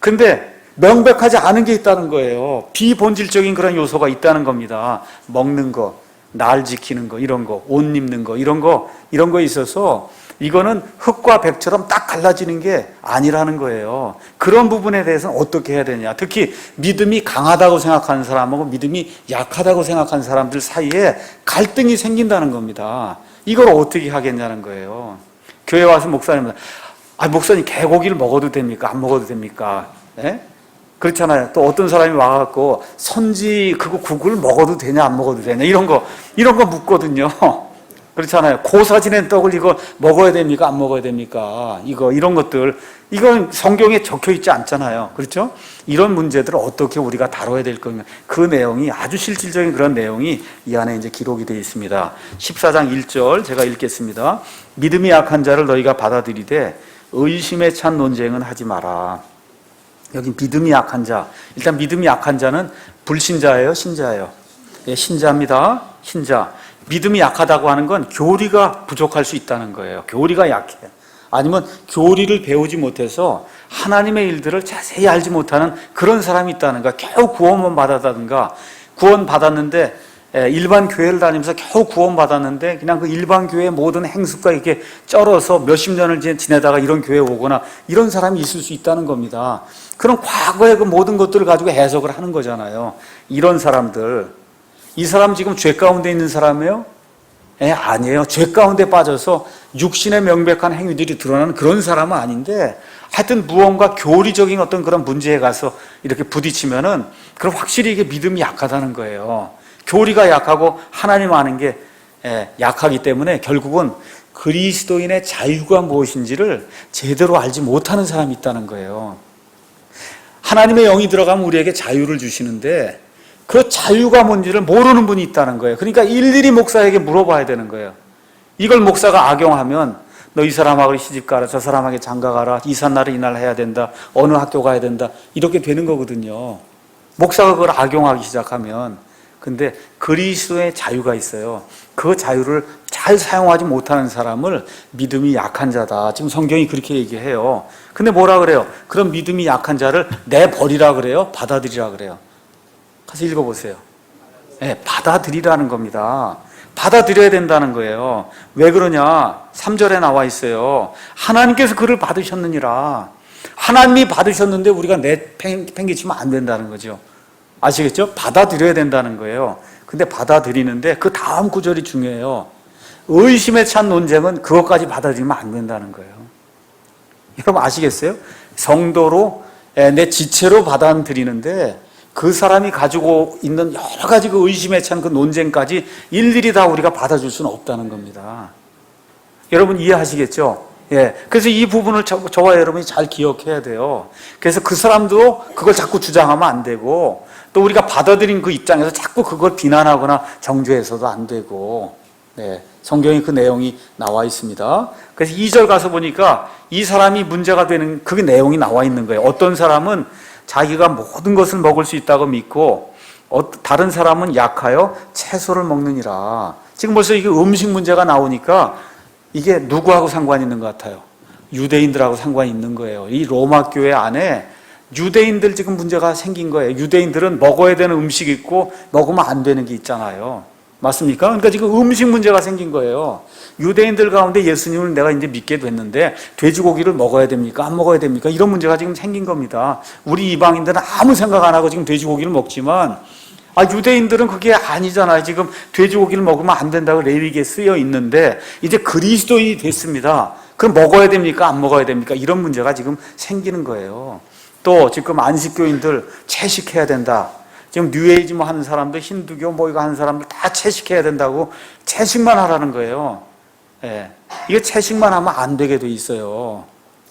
근데 명백하지 않은 게 있다는 거예요. 비본질적인 그런 요소가 있다는 겁니다. 먹는 거, 날 지키는 거, 이런 거, 옷 입는 거, 이런 거 있어서 이거는 흙과 백처럼 딱 갈라지는 게 아니라는 거예요. 그런 부분에 대해서는 어떻게 해야 되냐. 특히 믿음이 강하다고 생각하는 사람하고 믿음이 약하다고 생각하는 사람들 사이에 갈등이 생긴다는 겁니다. 이걸 어떻게 하겠냐는 거예요. 교회 와서 목사님 개고기를 먹어도 됩니까? 안 먹어도 됩니까? 그렇잖아요. 또 어떤 사람이 와갖고 선지 그거 국을 먹어도 되냐 안 먹어도 되냐 이런 거 묻거든요. 그렇잖아요. 고사 지낸 떡을 이거 먹어야 됩니까? 안 먹어야 됩니까? 이런 것들, 이건 성경에 적혀 있지 않잖아요. 그렇죠? 이런 문제들을 어떻게 우리가 다뤄야 될 거냐. 그 내용이 아주 실질적인 그런 내용이 이 안에 이제 기록이 되어 있습니다. 14장 1절 제가 읽겠습니다. 믿음이 약한 자를 너희가 받아들이되 의심에 찬 논쟁은 하지 마라. 여기 믿음이 약한 자. 일단 믿음이 약한 자는 불신자예요, 신자예요? 예, 신자입니다. 신자. 믿음이 약하다고 하는 건 교리가 부족할 수 있다는 거예요. 교리가 약해. 아니면 교리를 배우지 못해서 하나님의 일들을 자세히 알지 못하는 그런 사람이 있다는 거야. 겨우 구원만 받았다든가, 구원 받았는데 일반 교회를 다니면서 겨우 구원 받았는데 그냥 그 일반 교회의 모든 행습과 이렇게 쩔어서 몇십 년을 지내다가 이런 교회에 오거나 이런 사람이 있을 수 있다는 겁니다. 그럼 과거의 그 모든 것들을 가지고 해석을 하는 거잖아요. 이런 사람들, 이 사람 지금 죄 가운데 있는 사람이에요? 아니에요. 죄 가운데 빠져서 육신의 명백한 행위들이 드러나는 그런 사람은 아닌데, 하여튼 무언가 교리적인 어떤 그런 문제에 가서 이렇게 부딪히면은 그럼 확실히 이게 믿음이 약하다는 거예요. 교리가 약하고 하나님 아는 게 약하기 때문에 결국은 그리스도인의 자유가 무엇인지를 제대로 알지 못하는 사람이 있다는 거예요. 하나님의 영이 들어가면 우리에게 자유를 주시는데 그 자유가 뭔지를 모르는 분이 있다는 거예요. 그러니까 일일이 목사에게 물어봐야 되는 거예요. 이걸 목사가 악용하면 너 이 사람하고 시집 가라, 저 사람에게 장가 가라, 이삿날은 이날 해야 된다, 어느 학교 가야 된다, 이렇게 되는 거거든요. 목사가 그걸 악용하기 시작하면. 근데 그리스도의 자유가 있어요. 그 자유를 잘 사용하지 못하는 사람을 믿음이 약한 자다. 지금 성경이 그렇게 얘기해요. 근데 뭐라 그래요? 그런 믿음이 약한 자를 내버리라 그래요? 받아들이라 그래요? 가서 읽어보세요. 받아들이라는 겁니다. 받아들여야 된다는 거예요. 왜 그러냐? 3절에 나와 있어요. 하나님께서 그를 받으셨느니라. 하나님이 받으셨는데 우리가 내팽개치면 안 된다는 거죠. 아시겠죠? 받아들여야 된다는 거예요. 근데 받아들이는데 그 다음 구절이 중요해요. 의심에 찬 논쟁은 그것까지 받아들이면 안 된다는 거예요. 여러분 아시겠어요? 성도로 내 지체로 받아들이는데 그 사람이 가지고 있는 여러 가지 그 의심에 찬 그 논쟁까지 일일이 다 우리가 받아줄 수는 없다는 겁니다. 여러분 이해하시겠죠? 그래서 이 부분을 저와 여러분이 잘 기억해야 돼요. 그래서 그 사람도 그걸 자꾸 주장하면 안 되고, 또 우리가 받아들인 그 입장에서 자꾸 그걸 비난하거나 정죄해서도 안 되고, 성경에 그 내용이 나와 있습니다. 그래서 2절 가서 보니까 이 사람이 문제가 되는 그 내용이 나와 있는 거예요. 어떤 사람은 자기가 모든 것을 먹을 수 있다고 믿고, 다른 사람은 약하여 채소를 먹느니라. 지금 벌써 이게 음식 문제가 나오니까 이게 누구하고 상관이 있는 것 같아요? 유대인들하고 상관이 있는 거예요. 이 로마 교회 안에 유대인들 지금 문제가 생긴 거예요. 유대인들은 먹어야 되는 음식이 있고 먹으면 안 되는 게 있잖아요. 맞습니까? 그러니까 지금 음식 문제가 생긴 거예요. 유대인들 가운데 예수님을 내가 이제 믿게 됐는데 돼지고기를 먹어야 됩니까? 안 먹어야 됩니까? 이런 문제가 지금 생긴 겁니다. 우리 이방인들은 아무 생각 안 하고 지금 돼지고기를 먹지만 유대인들은 그게 아니잖아요. 지금 돼지고기를 먹으면 안 된다고 레위기에 쓰여 있는데 이제 그리스도인이 됐습니다. 그럼 먹어야 됩니까? 안 먹어야 됩니까? 이런 문제가 지금 생기는 거예요. 또 지금 안식교인들 채식해야 된다. 지금 뉴에이지 뭐 하는 사람들, 힌두교 뭐 이거 하는 사람들 다 채식해야 된다고 채식만 하라는 거예요. 이게 채식만 하면 안 되게 돼 있어요.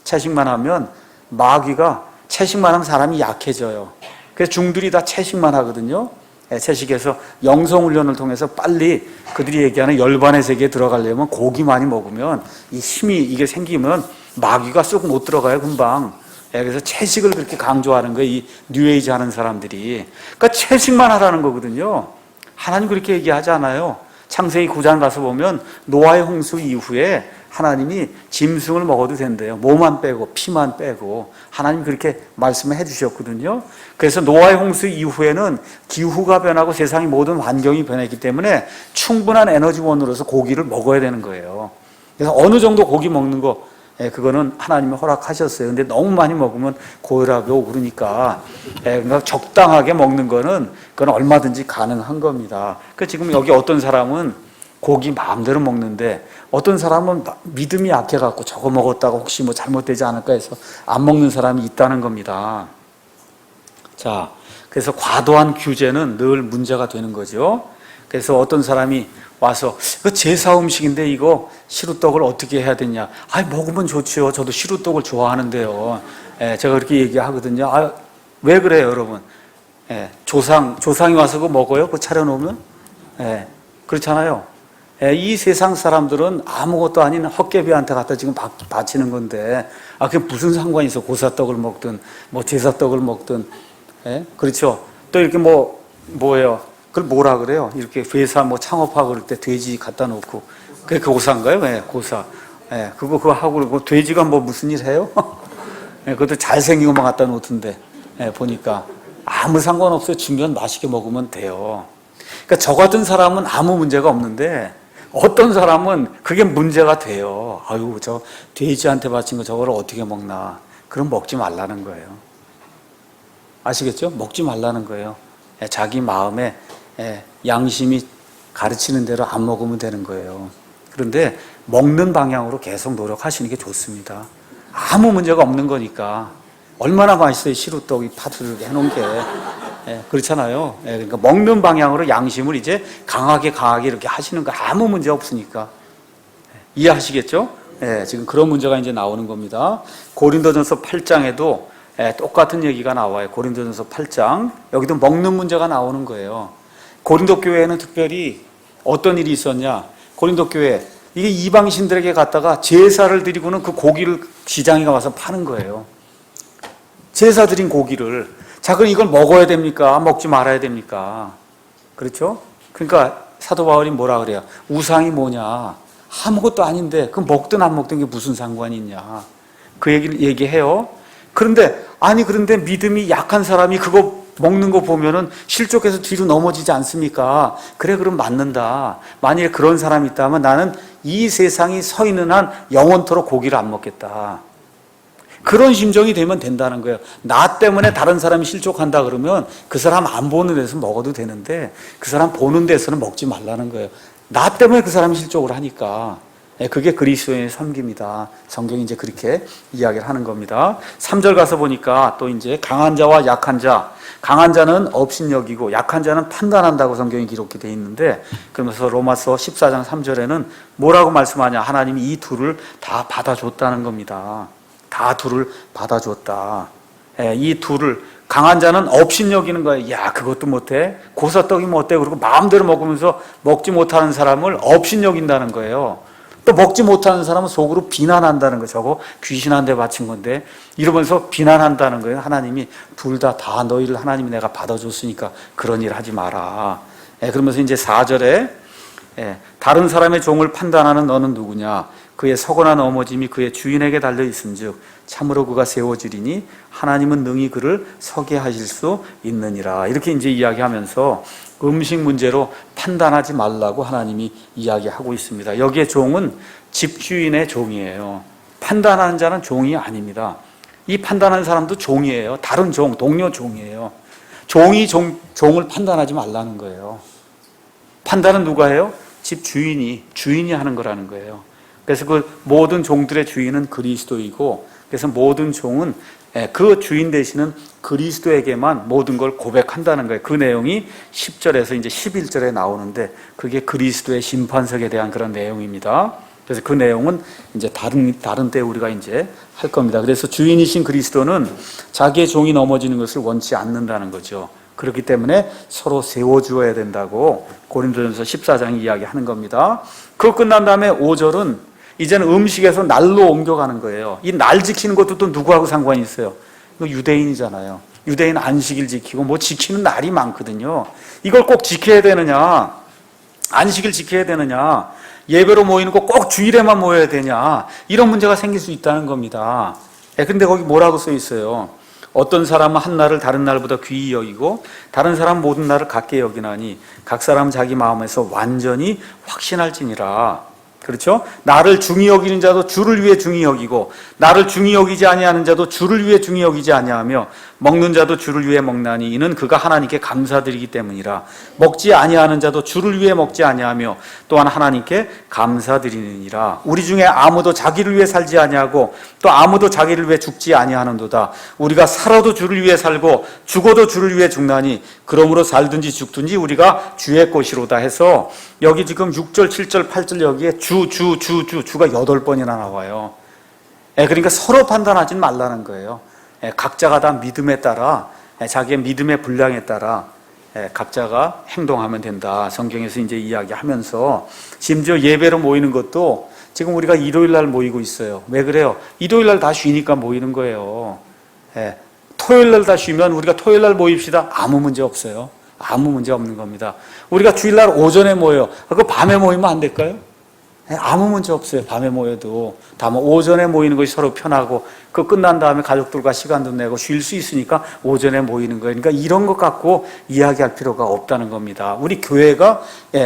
채식만 하면 마귀가 채식만 하면 사람이 약해져요. 그래서 중들이 다 채식만 하거든요. 채식해서 영성훈련을 통해서 빨리 그들이 얘기하는 열반의 세계에 들어가려면 고기 많이 먹으면 이 힘이 이게 생기면 마귀가 쏙 못 들어가요, 금방. 그래서 채식을 그렇게 강조하는 거예요, 이 뉴에이지 하는 사람들이. 그러니까 채식만 하라는 거거든요. 하나님 그렇게 얘기하지 않아요. 창세기 9장 가서 보면 노아의 홍수 이후에 하나님이 짐승을 먹어도 된대요. 몸만 빼고 피만 빼고 하나님 그렇게 말씀을 해주셨거든요. 그래서 노아의 홍수 이후에는 기후가 변하고 세상의 모든 환경이 변했기 때문에 충분한 에너지원으로서 고기를 먹어야 되는 거예요. 그래서 어느 정도 고기 먹는 거 그거는 하나님이 허락하셨어요. 근데 너무 많이 먹으면 고혈압이 오고 그러니까 적당하게 먹는 거는 그건 얼마든지 가능한 겁니다. 그 지금 여기 어떤 사람은 고기 마음대로 먹는데 어떤 사람은 믿음이 약해갖고 저거 먹었다가 혹시 뭐 잘못되지 않을까 해서 안 먹는 사람이 있다는 겁니다. 자, 그래서 과도한 규제는 늘 문제가 되는 거죠. 그래서 어떤 사람이 와서 그 제사 음식인데 이거 시루떡을 어떻게 해야 되냐? 먹으면 좋지요. 저도 시루떡을 좋아하는데요. 제가 그렇게 얘기하거든요. 왜 그래요, 여러분? 조상이 와서 그거 먹어요? 그거 차려놓으면? 그렇잖아요. 이 세상 사람들은 아무것도 아닌 헛개비한테 갖다 지금 바치는 건데, 그게 무슨 상관이 있어? 고사떡을 먹든, 뭐 제사떡을 먹든, 그렇죠? 또 이렇게 뭐예요? 그걸 뭐라 그래요? 이렇게 회사 뭐 창업하고 그럴 때 돼지 갖다 놓고, 그게 고사인가요? 고사. 그거 하고 그러고, 돼지가 뭐 무슨 일 해요? 그것도 잘생긴 것만 갖다 놓던데, 보니까. 아무 상관없어요. 주면 맛있게 먹으면 돼요. 그러니까 저 같은 사람은 아무 문제가 없는데, 어떤 사람은 그게 문제가 돼요. 아유, 저 돼지한테 바친 거 저거를 어떻게 먹나. 그럼 먹지 말라는 거예요. 아시겠죠? 먹지 말라는 거예요. 자기 마음에 양심이 가르치는 대로 안 먹으면 되는 거예요. 그런데 먹는 방향으로 계속 노력하시는 게 좋습니다. 아무 문제가 없는 거니까. 얼마나 맛있어요. 시루떡이 파스를 해놓은 게. 그렇잖아요. 그러니까 먹는 방향으로 양심을 이제 강하게 이렇게 하시는 거 아무 문제 없으니까. 이해하시겠죠? 지금 그런 문제가 이제 나오는 겁니다. 고린도전서 8장에도 똑같은 얘기가 나와요. 고린도전서 8장. 여기도 먹는 문제가 나오는 거예요. 고린도 교회에는 특별히 어떤 일이 있었냐? 고린도 교회, 이게 이방신들에게 갔다가 제사를 드리고는 그 고기를 시장에 가서 파는 거예요. 제사 드린 고기를. 자, 그럼 이걸 먹어야 됩니까? 먹지 말아야 됩니까? 그렇죠? 그러니까 사도 바울이 뭐라 그래요? 우상이 뭐냐? 아무것도 아닌데, 그 먹든 안 먹든 게 무슨 상관이 있냐? 그 얘기를 얘기해요. 그런데 믿음이 약한 사람이 그거 먹는 거 보면은 실족해서 뒤로 넘어지지 않습니까? 그래, 그럼 맞는다. 만약에 그런 사람이 있다면 나는 이 세상이 서 있는 한 영원토록 고기를 안 먹겠다. 그런 심정이 되면 된다는 거예요. 나 때문에 다른 사람이 실족한다 그러면 그 사람 안 보는 데서 먹어도 되는데 그 사람 보는 데서는 먹지 말라는 거예요. 나 때문에 그 사람이 실족을 하니까. 그게 그리스도인의 섬김이다. 성경이 이제 그렇게 이야기를 하는 겁니다. 3절 가서 보니까 또 이제 강한 자와 약한 자, 강한 자는 업신여기고 약한 자는 판단한다고 성경이 기록이 되어 있는데, 그러면서 로마서 14장 3절에는 뭐라고 말씀하냐? 하나님이 이 둘을 다 받아줬다는 겁니다. 다 둘을 받아줬다. 이 둘을, 강한 자는 업신여기는 거예요. 야, 그것도 못해? 고사떡이면 어때? 그리고 마음대로 먹으면서 먹지 못하는 사람을 업신여긴다는 거예요. 또 먹지 못하는 사람은 속으로 비난한다는 거예요. 저거 귀신한테 바친 건데, 이러면서 비난한다는 거예요. 하나님이 둘 다 너희를 하나님이 내가 받아줬으니까 그런 일 하지 마라. 그러면서 이제 4절에 다른 사람의 종을 판단하는 너는 누구냐? 그의 서거나 넘어짐이 그의 주인에게 달려 있음즉 참으로 그가 세워지리니 하나님은 능히 그를 서게 하실 수 있느니라. 이렇게 이제 이야기하면서 음식 문제로 판단하지 말라고 하나님이 이야기하고 있습니다. 여기에 종은 집주인의 종이에요. 판단하는 자는 종이 아닙니다. 이 판단하는 사람도 종이에요. 다른 종, 동료 종이에요. 종이 종을 판단하지 말라는 거예요. 판단은 누가 해요? 주인이 하는 거라는 거예요. 그래서 그 모든 종들의 주인은 그리스도이고, 그래서 모든 종은 그 주인 되시는 그리스도에게만 모든 걸 고백한다는 거예요. 그 내용이 10절에서 이제 11절에 나오는데, 그게 그리스도의 심판석에 대한 그런 내용입니다. 그래서 그 내용은 이제 다른 때 우리가 이제 할 겁니다. 그래서 주인이신 그리스도는 자기의 종이 넘어지는 것을 원치 않는다는 거죠. 그렇기 때문에 서로 세워주어야 된다고 고린도전서 14장이 이야기하는 겁니다. 그거 끝난 다음에 5절은 이제는 음식에서 날로 옮겨가는 거예요. 이 날 지키는 것도 또 누구하고 상관이 있어요? 이거 유대인이잖아요. 유대인 안식일 지키고 뭐 지키는 날이 많거든요. 이걸 꼭 지켜야 되느냐? 안식일 지켜야 되느냐? 예배로 모이는 거 꼭 주일에만 모여야 되냐? 이런 문제가 생길 수 있다는 겁니다. 근데 거기 뭐라고 써 있어요? 어떤 사람은 한 날을 다른 날보다 귀히 여기고 다른 사람은 모든 날을 같게 여기나니 각 사람 자기 마음에서 완전히 확신할지니라. 그렇죠? 나를 중히 여기는 자도 주를 위해 중히 여기고 나를 중히 여기지 아니하는 자도 주를 위해 중히 여기지 아니하며 먹는 자도 주를 위해 먹나니 이는 그가 하나님께 감사드리기 때문이라. 먹지 아니하는 자도 주를 위해 먹지 아니하며 또한 하나님께 감사드리느니라. 우리 중에 아무도 자기를 위해 살지 아니하고 또 아무도 자기를 위해 죽지 아니하는도다. 우리가 살아도 주를 위해 살고 죽어도 주를 위해 죽나니 그러므로 살든지 죽든지 우리가 주의 것이로다 해서 여기 지금 6절, 7절, 8절 여기에 주가 8번이나 나와요. 그러니까 서로 판단하지 말라는 거예요. 각자가 다 믿음에 따라 자기의 믿음의 분량에 따라 각자가 행동하면 된다. 성경에서 이제 이야기하면서 심지어 예배로 모이는 것도 지금 우리가 일요일 날 모이고 있어요. 왜 그래요? 일요일 날 다 쉬니까 모이는 거예요. 토요일 날 다 쉬면 우리가 토요일 날 모입시다. 아무 문제 없어요. 아무 문제 없는 겁니다. 우리가 주일 날 오전에 모여요. 그거 밤에 모이면 안 될까요? 아무 문제 없어요. 밤에 모여도. 다만 오전에 모이는 것이 서로 편하고 그 끝난 다음에 가족들과 시간도 내고 쉴 수 있으니까 오전에 모이는 거예요. 그러니까 이런 것 갖고 이야기할 필요가 없다는 겁니다. 우리 교회가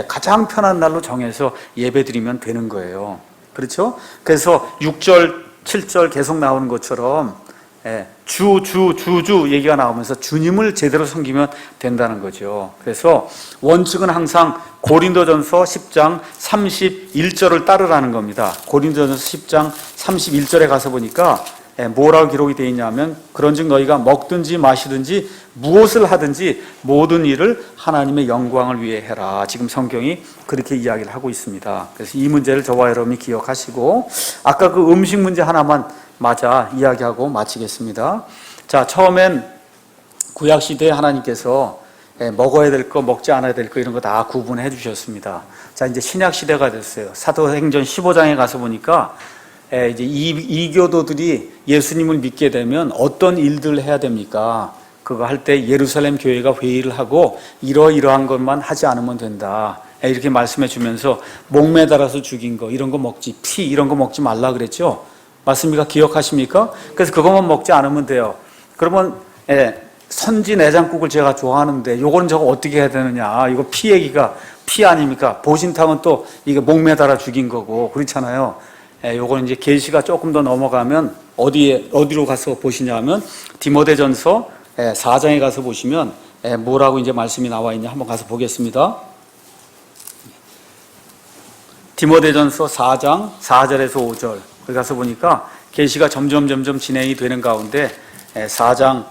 가장 편한 날로 정해서 예배드리면 되는 거예요. 그렇죠? 그래서 6절, 7절 계속 나오는 것처럼 주 얘기가 나오면서 주님을 제대로 섬기면 된다는 거죠. 그래서 원칙은 항상 고린도전서 10장 31절을 따르라는 겁니다. 고린도전서 10장 31절에 가서 보니까 뭐라고 기록이 되어 있냐면 그런즉 너희가 먹든지 마시든지 무엇을 하든지 모든 일을 하나님의 영광을 위해 해라. 지금 성경이 그렇게 이야기를 하고 있습니다. 그래서 이 문제를 저와 여러분이 기억하시고 아까 그 음식 문제 하나만 맞아 이야기하고 마치겠습니다. 자, 처음엔 구약시대에 하나님께서 먹어야 될 거, 먹지 않아야 될 거 이런 거 다 구분해 주셨습니다. 자, 이제 신약시대가 됐어요. 사도행전 15장에 가서 보니까 이제 이교도들이 예수님을 믿게 되면 어떤 일들을 해야 됩니까? 그거 할 때 예루살렘 교회가 회의를 하고 이러이러한 것만 하지 않으면 된다. 이렇게 말씀해 주면서 목매달아서 죽인 거 이런 거 먹지, 피 이런 거 먹지 말라 그랬죠? 맞습니까? 기억하십니까? 그래서 그것만 먹지 않으면 돼요. 그러면 선지 내장국을 제가 좋아하는데 요거는 저거 어떻게 해야 되느냐? 이거 피 얘기가 피 아닙니까? 보신탕은 또 이게 목매달아 죽인 거고 그렇잖아요. 요거는 이제 계시가 조금 더 넘어가면 어디로 가서 보시냐면 디모데전서 4장에 가서 보시면 뭐라고 이제 말씀이 나와 있냐 한번 가서 보겠습니다. 디모데전서 4장 4절에서 5절 거기 가서 보니까 계시가 점점 진행이 되는 가운데 4장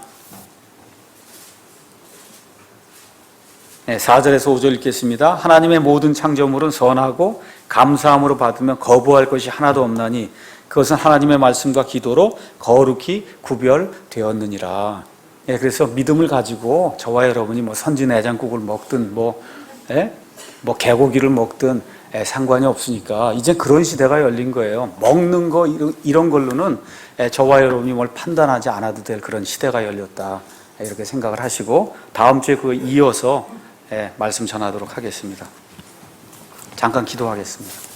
4절에서 5절 읽겠습니다. 하나님의 모든 창조물은 선하고 감사함으로 받으면 거부할 것이 하나도 없나니 그것은 하나님의 말씀과 기도로 거룩히 구별되었느니라. 그래서 믿음을 가지고 저와 여러분이 뭐 선지내장국을 먹든 뭐 개고기를 먹든 상관이 없으니까 이제 그런 시대가 열린 거예요. 먹는 거 이런 걸로는 저와 여러분이 뭘 판단하지 않아도 될 그런 시대가 열렸다. 이렇게 생각을 하시고 다음 주에 그 이어서 말씀 전하도록 하겠습니다. 잠깐 기도하겠습니다.